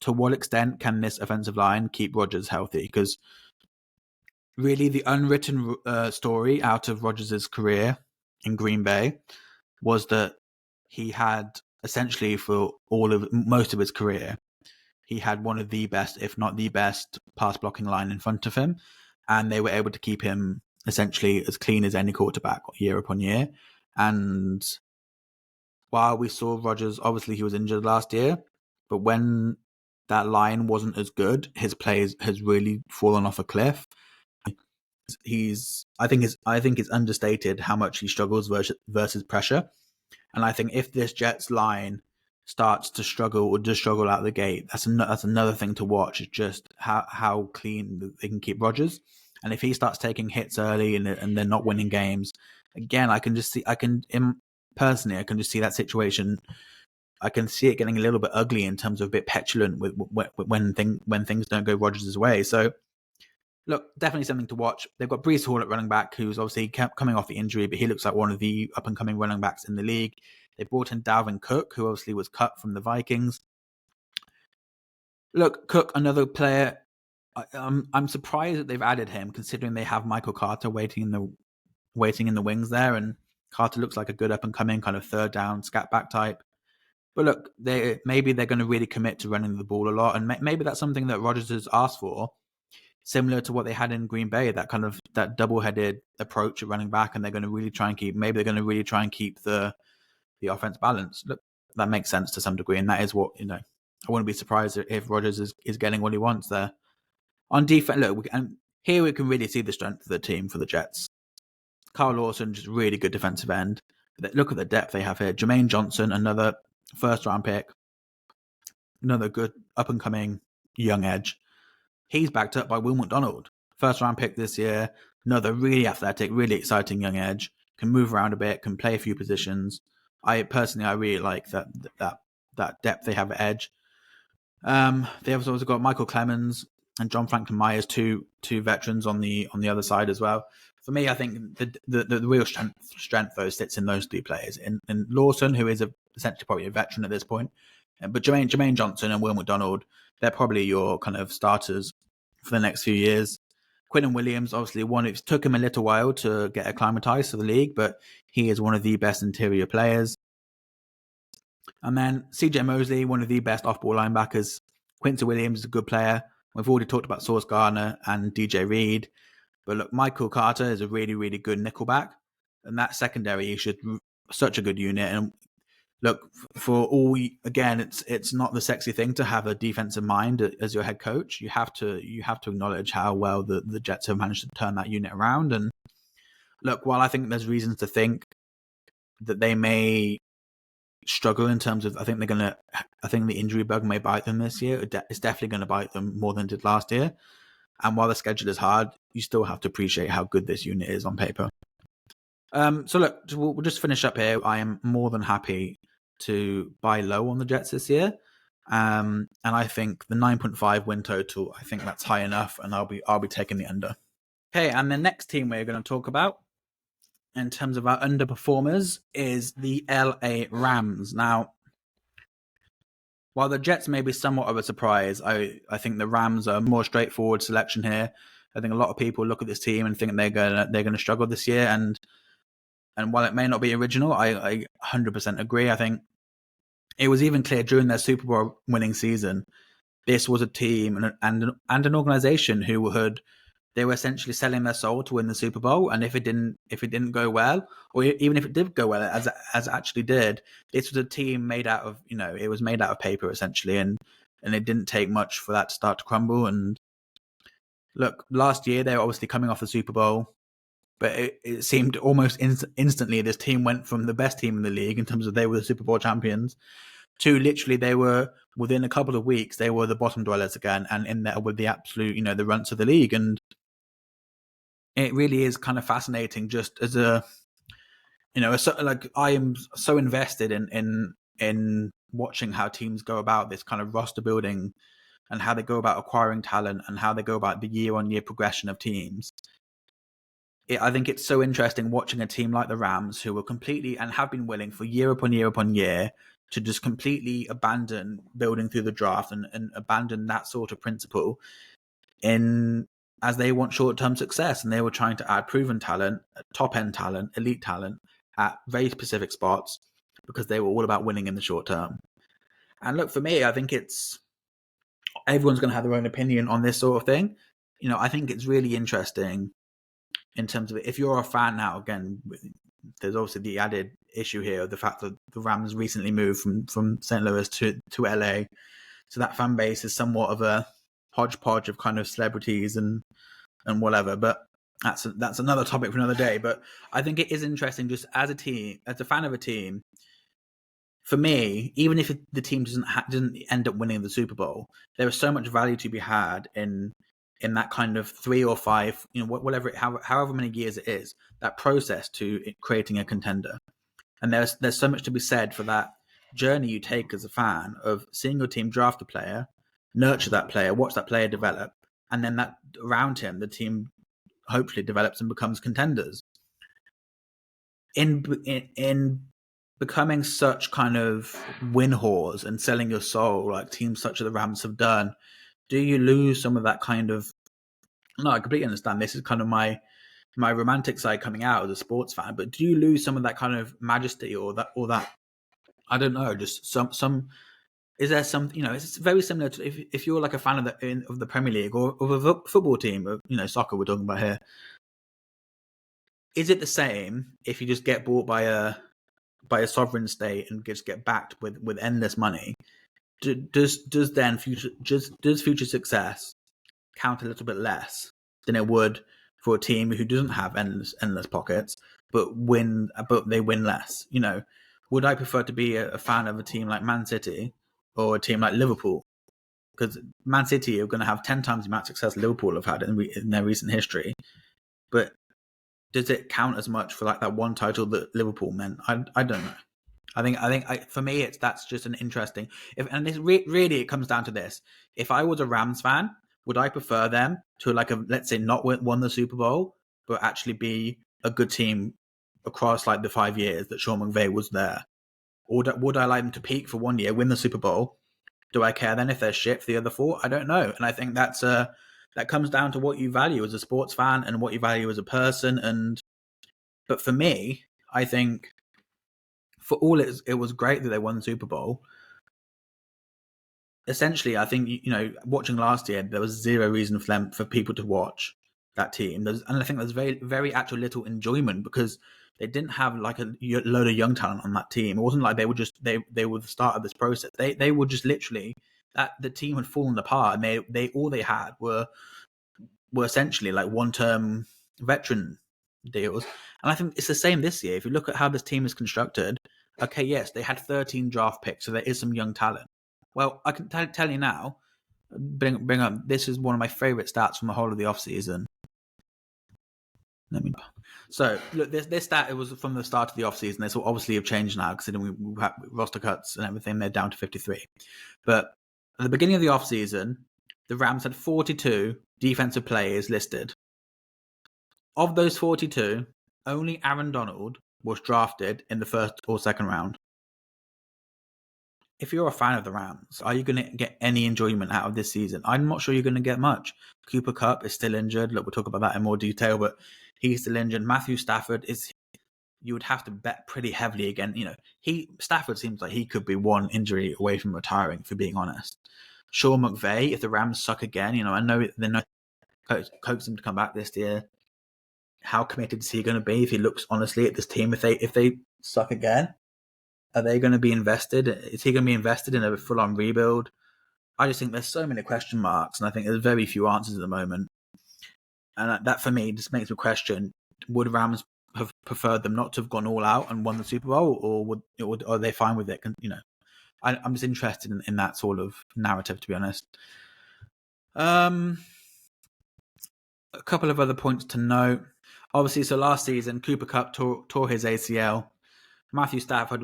to what extent can this offensive line keep Rodgers healthy? Because really the unwritten story out of Rodgers' career in Green Bay was that he had essentially for most of his career, he had one of the best, if not the best, pass blocking line in front of him. And they were able to keep him essentially as clean as any quarterback year upon year. And while we saw Rodgers, obviously he was injured last year, but when that line wasn't as good, his plays has really fallen off a cliff. I think it's understated how much he struggles versus pressure. And I think if this Jets line starts to struggle or does struggle out the gate, that's another thing to watch. Is just how clean they can keep Rodgers. And if he starts taking hits early and they're not winning games, again, I can just see, personally, I can just see that situation. I can see it getting a little bit ugly in terms of a bit petulant when things don't go Rodgers' way. So, look, definitely something to watch. They've got Breece Hall at running back, who's obviously coming off the injury, but he looks like one of the up-and-coming running backs in the league. They brought in Dalvin Cook, who obviously was cut from the Vikings. Look, Cook, another player. I'm surprised that they've added him, considering they have Michael Carter waiting in the wings there, and Carter looks like a good up-and-coming kind of third down scat back type. But look, maybe they're going to really commit to running the ball a lot, and maybe that's something that Rodgers has asked for, similar to what they had in Green Bay, that double-headed approach at running back, and they're going to really try and keep the offense balanced. Look, that makes sense to some degree, and that is what, I wouldn't be surprised if Rodgers is getting what he wants there. On defense, look, here we can really see the strength of the team for the Jets. Carl Lawson, just really good defensive end. Look at the depth they have here. Jermaine Johnson, another first-round pick, another good up-and-coming young edge. He's backed up by Will McDonald, first-round pick this year, another really athletic, really exciting young edge, can move around a bit, can play a few positions. I really like that depth they have at edge. They have also got Michael Clemens and John Franklin Myers, two veterans on the other side as well. For me, I think the real strength though sits in those three players, in Lawson, who is essentially probably a veteran at this point, but Jermaine Johnson and Will McDonald, they're probably your kind of starters for the next few years. Quinnen Williams, obviously one, it took him a little while to get acclimatized to the league, but he is one of the best interior players. And then CJ Mosley, one of the best off-ball linebackers. Quincy Williams is a good player. We've already talked about Sauce Gardner and DJ Reed. But look, Michael Carter is a really, really good nickelback. And that secondary is such a good unit. And look, again, it's not the sexy thing to have a defensive mind as your head coach. You have to acknowledge how well the Jets have managed to turn that unit around. And look, while I think there's reasons to think that they may struggle in terms of, I think the injury bug may bite them this year. It's definitely going to bite them more than it did last year. And while the schedule is hard, you still have to appreciate how good this unit is on paper. So look, we'll just finish up here. I am more than happy to buy low on the Jets this year. And I think the 9.5 win total, I think that's high enough, and I'll be taking the under. Okay, and the next team we're going to talk about in terms of our underperformers is the LA Rams. Now, while the Jets may be somewhat of a surprise, I think the Rams are a more straightforward selection here. I think a lot of people look at this team and think they're gonna struggle this year, and while it may not be original, I 100% agree. I think it was even clear during their Super Bowl winning season, this was a team and an organization they were essentially selling their soul to win the Super Bowl. And if it didn't go well, or even if it did go well, as it actually did, this was a team made out of, it was made out of paper essentially. And it didn't take much for that to start to crumble. And look, last year, they were obviously coming off the Super Bowl, but it seemed almost instantly this team went from the best team in the league in terms of they were the Super Bowl champions to literally they were, within a couple of weeks, they were the bottom dwellers again, and in there with the absolute, the runts of the league. And it really is kind of fascinating, just as I am so invested in watching how teams go about this kind of roster building and how they go about acquiring talent and how they go about the year-on-year progression of teams. I think it's so interesting watching a team like the Rams, who were completely and have been willing for year upon year upon year to just completely abandon building through the draft and abandon that sort of principle as they want short-term success, and they were trying to add proven talent, top-end talent, elite talent at very specific spots because they were all about winning in the short term. And look, for me, I think everyone's going to have their own opinion on this sort of thing. I think it's really interesting in terms of if you're a fan now. Again, there's obviously the added issue here of the fact that the Rams recently moved from St. Louis to LA, so that fan base is somewhat of a hodgepodge of kind of celebrities and whatever. But that's another topic for another day. But I think it is interesting, just as a fan of a team. For me, even if the team doesn't end up winning the Super Bowl, there is so much value to be had in in that kind of 3 or 5, whatever, however many years it is, that process to creating a contender. And there's so much to be said for that journey you take as a fan of seeing your team draft a player, nurture that player, watch that player develop, and then that around him, the team hopefully develops and becomes contenders. In becoming such kind of win whores and selling your soul like teams such as the Rams have done, do you lose some of that kind of? No, I completely understand. This is kind of my romantic side coming out as a sports fan, but do you lose some of that kind of majesty or that I don't know, just some is there some, it's very similar to if you're like a fan of the Premier League or of a football team, of soccer we're talking about here. Is it the same if you just get bought by a sovereign state and just get backed with endless money? Does future success count a little bit less than it would for a team who doesn't have endless pockets, but they win less? Would I prefer to be a fan of a team like Man City or a team like Liverpool? Because Man City are going to have 10 times the amount of success Liverpool have had in their recent history, but does it count as much for like that one title that Liverpool meant? I don't know. I think for me that's just an interesting. Really it comes down to this: if I was a Rams fan, would I prefer them to let's say not won the Super Bowl, but actually be a good team across like the 5 years that Sean McVay was there, or would I like them to peak for 1 year, win the Super Bowl? Do I care then if they're shit for the other 4? I don't know, and I think that comes down to what you value as a sports fan and what you value as a person. But for me, I think for all it was great that they won the Super Bowl. Essentially, I think watching last year, there was zero reason for people to watch that team. And I think there's very, very actual little enjoyment because they didn't have like a load of young talent on that team. It wasn't like they were just they were the start of this process. They were just literally that the team had fallen apart, and they all they had were essentially like one-term veteran deals. And I think it's the same this year. If you look at how this team is constructed, okay, yes, they had 13 draft picks, so there is some young talent. Well, I can tell you now, bring up, this is one of my favorite stats from the whole of the offseason. So, look, this stat, it was from the start of the offseason. This will obviously have changed now, considering we have roster cuts and everything. They're down to 53. But at the beginning of the offseason, the Rams had 42 defensive players listed. Of those 42, only Aaron Donald was drafted in the first or second round. If you're a fan of the Rams, are you going to get any enjoyment out of this season? I'm not sure you're going to get much. Cooper Kupp is still injured. Look, we'll talk about that in more detail, but he's still injured. Matthew Stafford you would have to bet pretty heavily again. Stafford seems like he could be one injury away from retiring, for being honest. Sean McVay, if the Rams suck again, I know they're not coax him to come back this year. How committed is he going to be if he looks honestly at this team? If they suck again, are they going to be invested? Is he going to be invested in a full-on rebuild? I just think there's so many question marks, and I think there's very few answers at the moment. And that, for me, just makes me question: would Rams have preferred them not to have gone all out and won the Super Bowl, or are they fine with it? I'm just interested in that sort of narrative, to be honest. A couple of other points to note. Obviously, so last season, Cooper Kupp tore his ACL. Matthew Stafford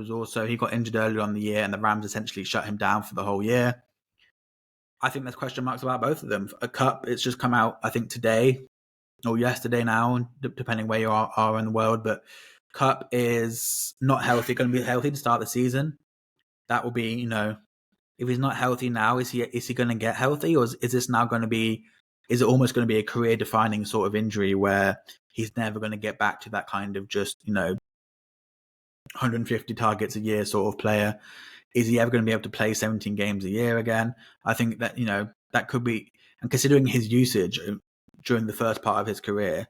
he got injured earlier on the year, and the Rams essentially shut him down for the whole year. I think there's question marks about both of them. A Kupp, it's just come out, I think, today or yesterday now, depending where you are in the world. But Kupp is not healthy, going to be healthy to start the season. That will be, if he's not healthy now, is he going to get healthy, or is this now going to be? Is it almost going to be a career-defining sort of injury where he's never going to get back to that kind of just 150 targets a year sort of player? Is he ever going to be able to play 17 games a year again? I think that that could be, and considering his usage during the first part of his career,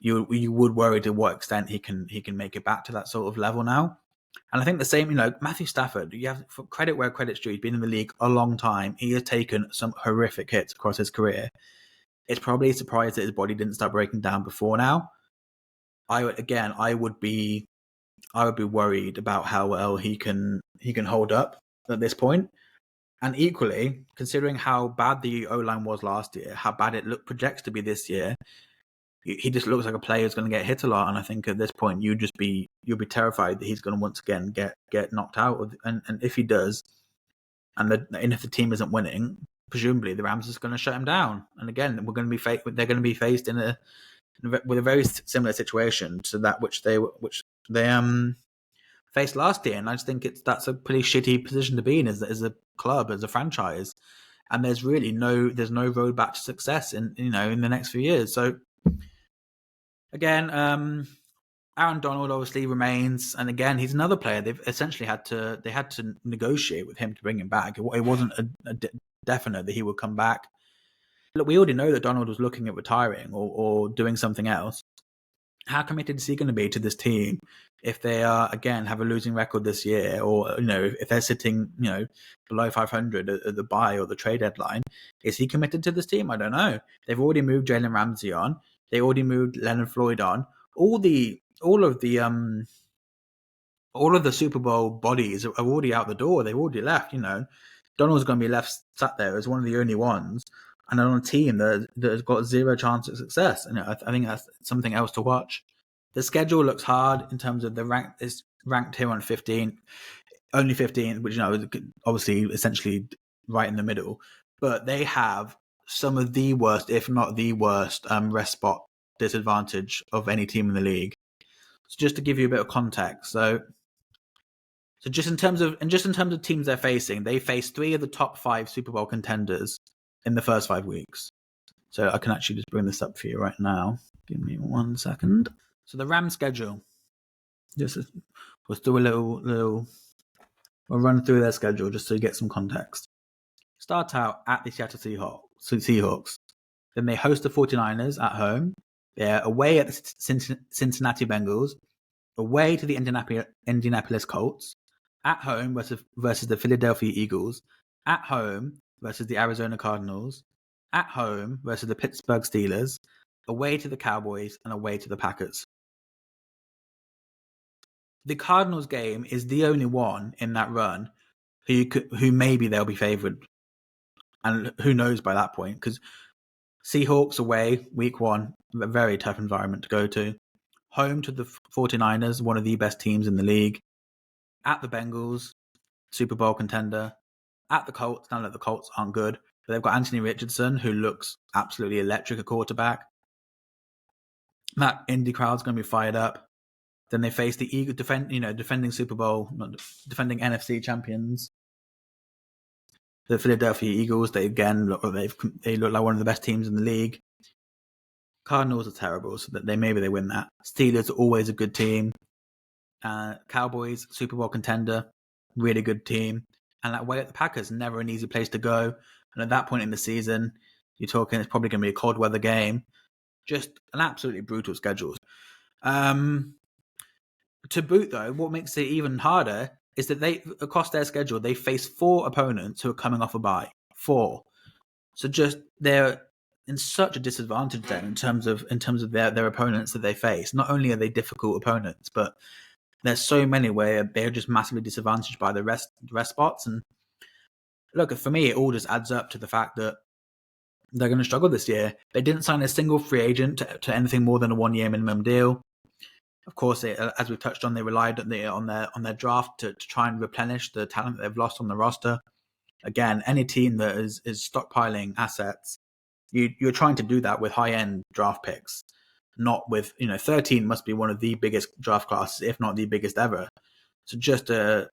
you would worry to what extent he can make it back to that sort of level now. And I think the same, Matthew Stafford, you have for credit where credit's due. He's been in the league a long time. He has taken some horrific hits across his career. It's probably a surprise that his body didn't start breaking down before now. I would be worried about how well he can hold up at this point. And equally, considering how bad the O-line was last year, how bad it projects to be this year, he just looks like a player who's going to get hit a lot. And I think at this point, you'll be terrified that he's going to once again get knocked out. And if he does, and if the team isn't winning, presumably the Rams is going to shut him down. And again, they're going to be faced with a very similar situation to that which they faced last year. And I just think that's a pretty shitty position to be in as a club, as a franchise. And there's really no road back to success in the next few years. So again, Aaron Donald obviously remains, and again, he's another player. They've essentially had to negotiate with him to bring him back. It wasn't a definite that he would come back. Look, we already know that Donald was looking at retiring or doing something else. How committed is he going to be to this team if they have a losing record this year, or if they're sitting below 500 at the buy or the trade deadline? Is he committed to this team? I don't know. They've already moved Jalen Ramsey on. They already moved Leonard Floyd on. All of the Super Bowl bodies are already out the door. They've already left. Donald's going to be left sat there as one of the only ones, and on a team that has got zero chance of success. And I think that's something else to watch. The schedule looks hard in terms of the rank is ranked here on 15, only 15, which is obviously essentially right in the middle. But they have some of the worst, if not the worst, rest spot disadvantage of any team in the league. So just to give you a bit of context, so just in terms of teams they're facing, they face 3 of the top 5 Super Bowl contenders in the first 5 weeks. So I can actually just bring this up for you right now. Give me 1 second. So the Rams schedule. We'll do a little. We'll run through their schedule just so you get some context. Start out at the Seattle Seahawks. Then they host the 49ers at home. They're away at the Cincinnati Bengals. Away to the Indianapolis Colts. At home versus the Philadelphia Eagles. At home versus the Arizona Cardinals. At home versus the Pittsburgh Steelers. Away to the Cowboys and away to the Packers. The Cardinals game is the only one in that run who maybe they'll be favored, and who knows by that point, because Seahawks away week 1, a very tough environment to go to. Home to the 49ers, one of the best teams in the league. At the Bengals, Super Bowl contender. At the Colts, now that the Colts aren't good, but they've got Anthony Richardson, who looks absolutely electric at quarterback. That Indy crowd's going to be fired up. Then they face the Eagles, defending Super Bowl, defending NFC champions, the Philadelphia Eagles. They again look like one of the best teams in the league. Cardinals are terrible, so that maybe they win that. Steelers are always a good team. Cowboys, Super Bowl contender, really good team. And that way at the Packers, never an easy place to go. And at that point in the season, you're talking it's probably going to be a cold weather game. Just an absolutely brutal schedule. To boot, though, what makes it even harder is that across their schedule, they face 4 opponents who are coming off a bye. 4. So just they're in such a disadvantage then in terms of their opponents that they face. Not only are they difficult opponents, but there's so many where they're just massively disadvantaged by the rest spots. And look, for me, it all just adds up to the fact that they're going to struggle this year. They didn't sign a single free agent to anything more than a 1-year minimum deal. Of course, as we've touched on, they relied on their draft to try and replenish the talent that they've lost on the roster. Again, any team that is stockpiling assets, you're trying to do that with high-end draft picks, not with 13 must be one of the biggest draft classes, if not the biggest ever. So just a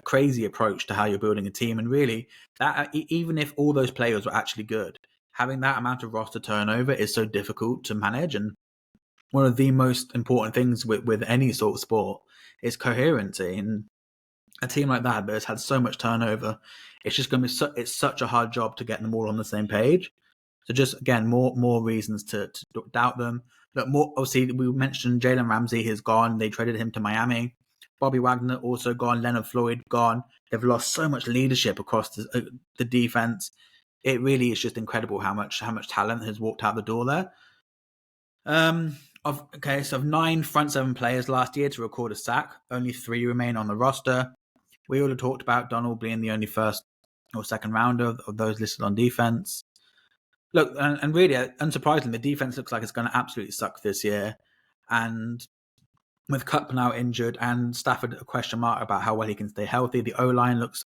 crazy approach to how you're building a team, and really that even if all those players were actually good, having that amount of roster turnover is so difficult to manage. And one of the most important things with any sort of sport is coherency. And a team like that has had so much turnover, it's just going to be it's such a hard job to get them all on the same page. So just again, more reasons to doubt them. But more obviously, we mentioned Jalen Ramsey has gone. They traded him to Miami. Bobby Wagner also gone. Leonard Floyd gone. They've lost so much leadership across the defense. It really is just incredible how much talent has walked out the door there. Of 9 front 7 players last year to record a sack, only 3 remain on the roster. We already talked about Donald being the only first or second rounder of those listed on defense. Look, and really, unsurprisingly, the defense looks like it's going to absolutely suck this year. And with Cup now injured and Stafford a question mark about how well he can stay healthy, the O-line looks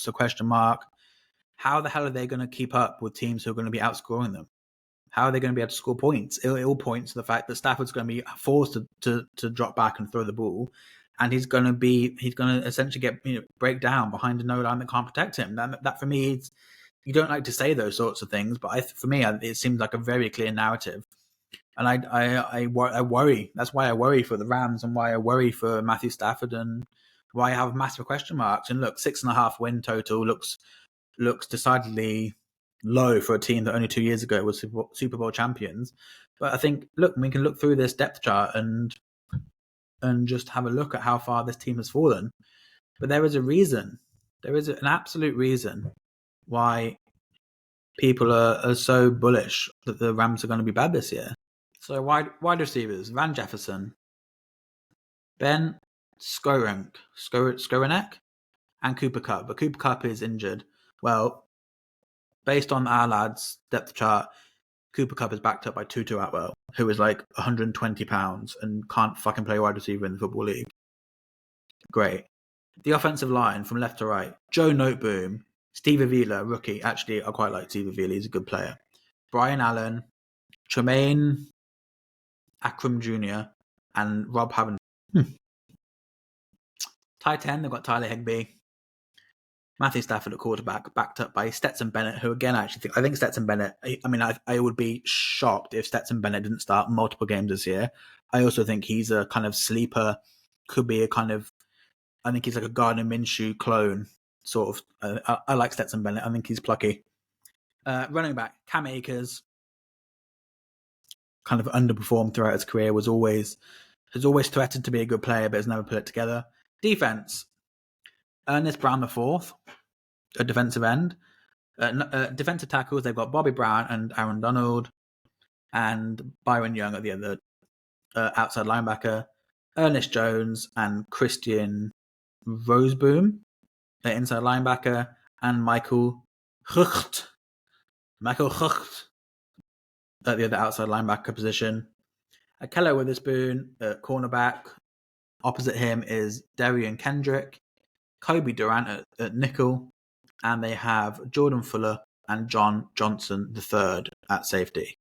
a question mark. How the hell are they going to keep up with teams who are going to be outscoring them? How are they going to be able to score points? It all points to the fact that Stafford's going to be forced to drop back and throw the ball, and he's going to essentially break down behind an O-line that can't protect him. That for me, you don't like to say those sorts of things, but for me, it seems like a very clear narrative. And I worry. That's why I worry for the Rams and why I worry for Matthew Stafford and why I have massive question marks. And look, 6.5 win total looks decidedly low for a team that only 2 years ago was Super Bowl champions. But I think, look, we can look through this depth chart and just have a look at how far this team has fallen. But there is a reason. There is an absolute reason why people are so bullish that the Rams are going to be bad this year. So wide receivers, Van Jefferson, Ben Skowronek, and Cooper Kupp. But Cooper Kupp is injured. Well, based on our lads' depth chart, Cooper Kupp is backed up by Tutu Atwell, who is like 120 pounds and can't fucking play wide receiver in the Football League. Great. The offensive line from left to right, Joe Noteboom, Steve Avila, rookie. Actually, I quite like Steve Avila. He's a good player. Brian Allen, Tremaine Akram Jr., and Rob Havens. Tight end, they've got Tyler Higbee. Matthew Stafford at quarterback, backed up by Stetson Bennett, who again, I think Stetson Bennett, I would be shocked if Stetson Bennett didn't start multiple games this year. I also think he's a kind of sleeper, could be a kind of, I think he's like a Gardner Minshew clone, sort of. I like Stetson Bennett. I think he's plucky. Running back, Cam Akers, kind of underperformed throughout his career, has always threatened to be a good player, but has never put it together. Defense, Ernest Brown IV, a defensive end. Defensive tackles, they've got Bobby Brown and Aaron Donald, and Byron Young at the other outside linebacker. Ernest Jones and Christian Roseboom, the inside linebacker, and Michael Hucht at the other outside linebacker position. Keller Witherspoon at cornerback. Opposite him is Darian Kendrick, Kobe Durant at nickel, and they have Jordan Fuller and John Johnson III at safety.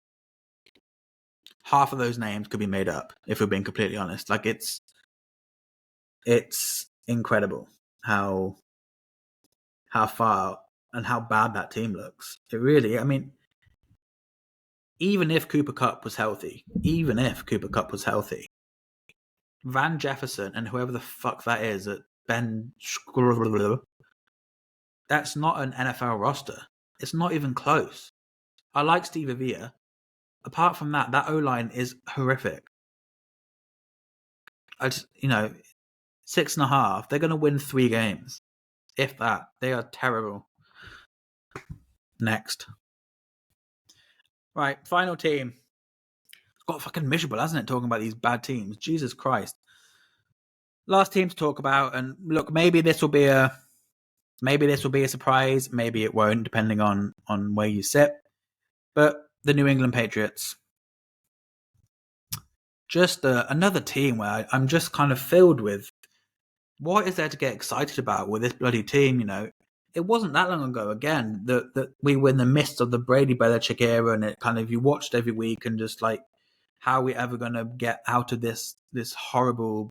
Half of those names could be made up, if we're being completely honest. Like, it's incredible how far and how bad that team looks. It really, I mean, even if Cooper Kupp was healthy, Van Jefferson and whoever the fuck that is at Ben, that's not an NFL roster. It's not even close. I like Steve Avila. Apart from that O-line is horrific. 6.5. They're going to win 3 games. If that. They are terrible. Next. Right, final team. It's got fucking miserable, hasn't it, talking about these bad teams? Jesus Christ. Last team to talk about, and look, maybe this will be a surprise, maybe it won't, depending on where you sit. But the New England Patriots. Just another team where I'm just kind of filled with what is there to get excited about with this bloody team, It wasn't that long ago, again, that we were in the midst of the Brady Belichick era, and it kind of, you watched every week and just like, how are we ever going to get out of this horrible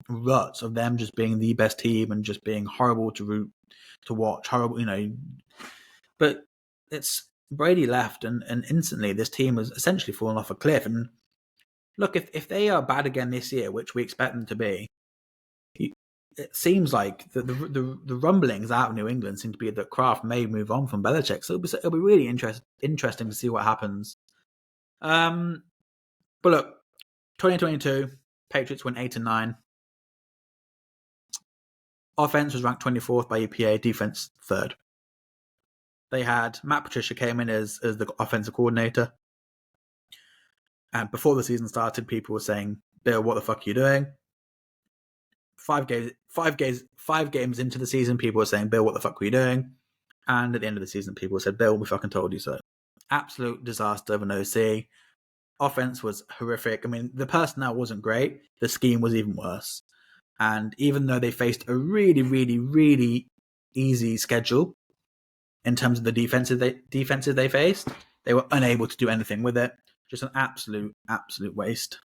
rut of them just being the best team and just being horrible to watch, horrible, But it's Brady left, and instantly this team has essentially fallen off a cliff. And look, if they are bad again this year, which we expect them to be, it seems like the rumblings out of New England seem to be that Kraft may move on from Belichick. So it'll be really interesting to see what happens. But look, 2022, Patriots went 8-9. Offense was ranked 24th by EPA, defense 3rd. They had Matt Patricia came in as the offensive coordinator. And before the season started, people were saying, Bill, what the fuck are you doing? 5 games into the season, people were saying, Bill, what the fuck were you doing? And at the end of the season, people said, Bill, we fucking told you so. Absolute disaster of an OC. Offense was horrific. I mean, the personnel wasn't great. The scheme was even worse. And even though they faced a really, really, really easy schedule in terms of the defenses they faced, they were unable to do anything with it. Just an absolute waste.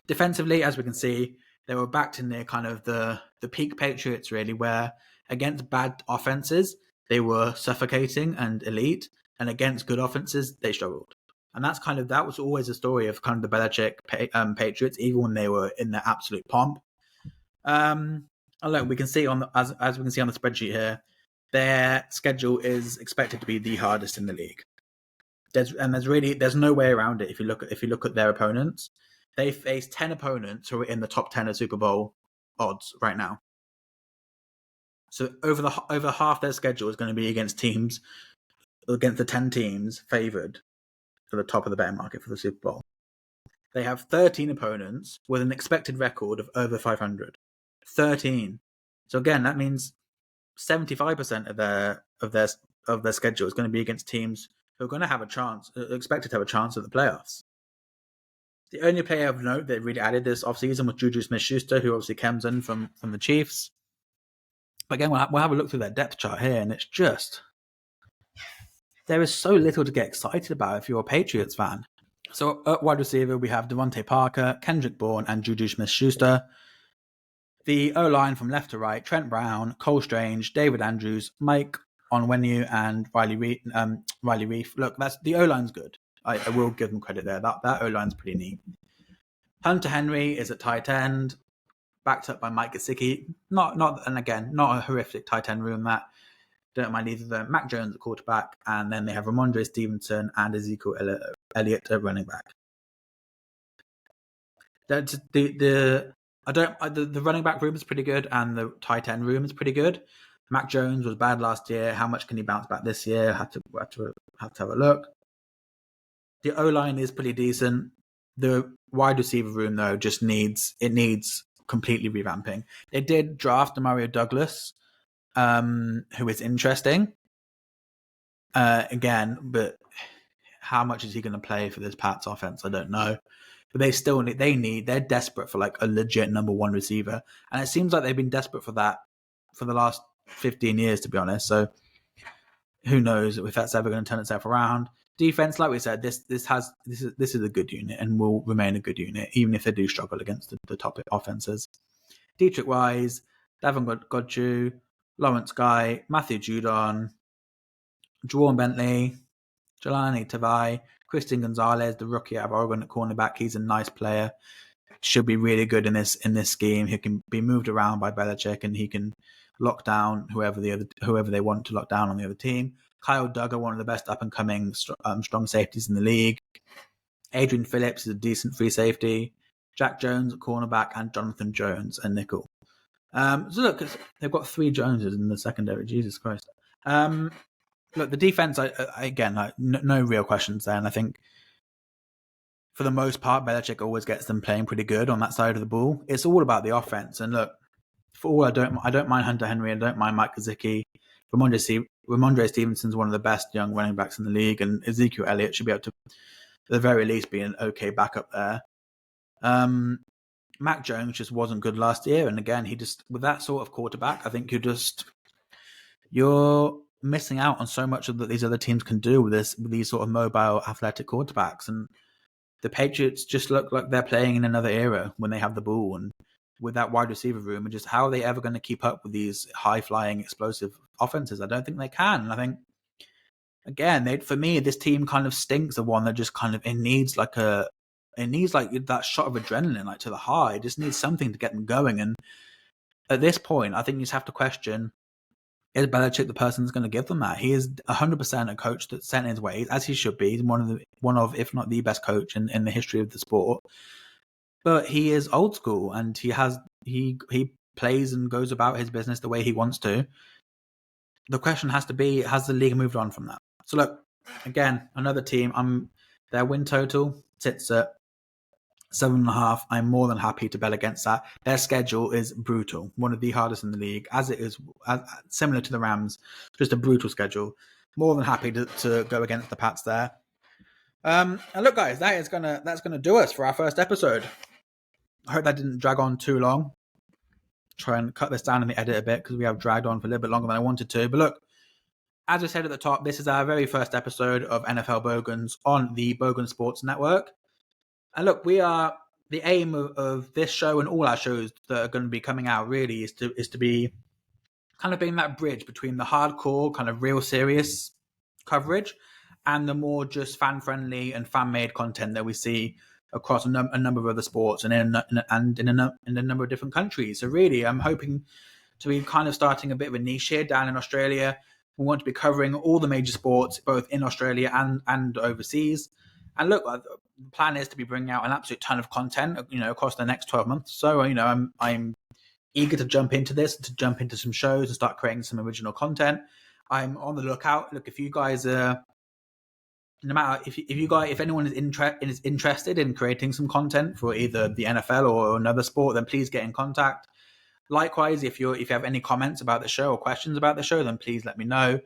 Defensively, as we can see, they were back to near kind of the peak Patriots, really, where against bad offenses, they were suffocating and elite, and against good offenses, they struggled. And that was always a story of kind of the Belichick Patriots, even when they were in their absolute pomp. Look, we can see as we can see on the spreadsheet here, their schedule is expected to be the hardest in the league. There's no way around it if you look at their opponents. They face 10 opponents who are in the top 10 of Super Bowl odds right now. So over half their schedule is going to be against the 10 teams favored for the top of the betting market for the Super Bowl. They have 13 opponents with an expected record of over 500. 13. So again, that means 75% of their schedule is going to be against teams who are going to have a chance, expected to have a chance at the playoffs. The only player of note that really added this offseason was Juju Smith-Schuster, who obviously comes in from the Chiefs. But again, we'll have a look through their depth chart here, and it's just... there is so little to get excited about if you're a Patriots fan. So at wide receiver, we have Devontae Parker, Kendrick Bourne, and Juju Smith-Schuster. The O-line from left to right, Trent Brown, Cole Strange, David Andrews, Mike Onwenu, and Riley Reif. Look, the O-line's good. I will give them credit there. That O-line's pretty neat. Hunter Henry is at tight end, backed up by Mike Gesicki. Not a horrific tight end room that. Don't mind either of them. Mac Jones at quarterback, and then they have Ramondre Stevenson and Ezekiel Elliott at running back. The running back room is pretty good, and the tight end room is pretty good. Mac Jones was bad last year. How much can he bounce back this year? Have to have a look. The O-line is pretty decent. The wide receiver room, though, just needs completely revamping. They did draft Demario Douglas, who is interesting. Again, but how much is he going to play for this Pats offense? I don't know. But they're desperate for like a legit number one receiver. And it seems like they've been desperate for that for the last 15 years, to be honest. So who knows if that's ever going to turn itself around. Defense, like we said, this is a good unit and will remain a good unit, even if they do struggle against the top offenses. Dietrich Wise, Davon Godchu, Lawrence Guy, Matthew Judon, Juwan Bentley, Jelani Tavai, Christian Gonzalez, the rookie out of Oregon at cornerback. He's a nice player. Should be really good in this scheme. He can be moved around by Belichick and he can lock down whoever they want to lock down on the other team. Kyle Duggar, one of the best up-and-coming strong safeties in the league. Adrian Phillips is a decent free safety. Jack Jones at cornerback and Jonathan Jones at nickel. So look, they've got 3 Joneses in the secondary. Jesus Christ. Look, the defense, no real questions there. And I think for the most part, Belichick always gets them playing pretty good on that side of the ball. It's all about the offense. And look, for all I don't mind Hunter Henry. I don't mind Mike Gesicki. Ramondre Stevenson's one of the best young running backs in the league, and Ezekiel Elliott should be able to, at the very least, be an okay backup there. Mac Jones just wasn't good last year, and again, with that sort of quarterback, I think you're missing out on so much of that these other teams can do with these sort of mobile, athletic quarterbacks, and the Patriots just look like they're playing in another era when they have the ball, and with that wide receiver room, and just how are they ever going to keep up with these high-flying, explosive offenses? I don't think they can. And I think, again, for me, this team kind of stinks of one that just kind of it needs like that shot of adrenaline, like to the high. It just needs something to get them going. And at this point, I think you just have to question: is Belichick the person that's going to give them that? He is 100% a coach that's set in his ways, as he should be. He's one of, if not the best coach in the history of the sport. But he is old school, and he plays and goes about his business the way he wants to. The question has to be, has the league moved on from that? So look, again, another team, their win total sits at 7.5. I'm more than happy to bet against that. Their schedule is brutal, one of the hardest in the league, as it is similar to the Rams, just a brutal schedule. More than happy to go against the Pats there. And look, guys, that's gonna do us for our first episode. I hope that didn't drag on too long. Try and cut this down in the edit a bit because we have dragged on for a little bit longer than I wanted to. But look, as I said at the top, this is our very first episode of NFL Bogans on the Bogan Sports Network. And look, the aim of this show and all our shows that are going to be coming out really is to be kind of being that bridge between the hardcore, kind of real serious coverage and the more just fan-friendly and fan-made content that we see across a number of other sports and in a number of different countries. So really, I'm hoping to be kind of starting a bit of a niche here down in Australia. We want to be covering all the major sports, both in Australia and overseas. And look, the plan is to be bringing out an absolute ton of content, across the next 12 months. So, I'm eager to jump into this, to jump into some shows and start creating some original content. I'm on the lookout. Look, if you guys are, no matter if anyone is interested in creating some content for either the NFL or another sport, then please get in contact. Likewise, if you have any comments about the show or questions about the show, then please let me know.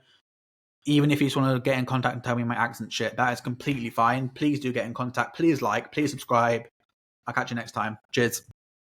Even if you just want to get in contact and tell me my accent shit, that is completely fine. Please do get in contact. Please please subscribe. I'll catch you next time. Cheers.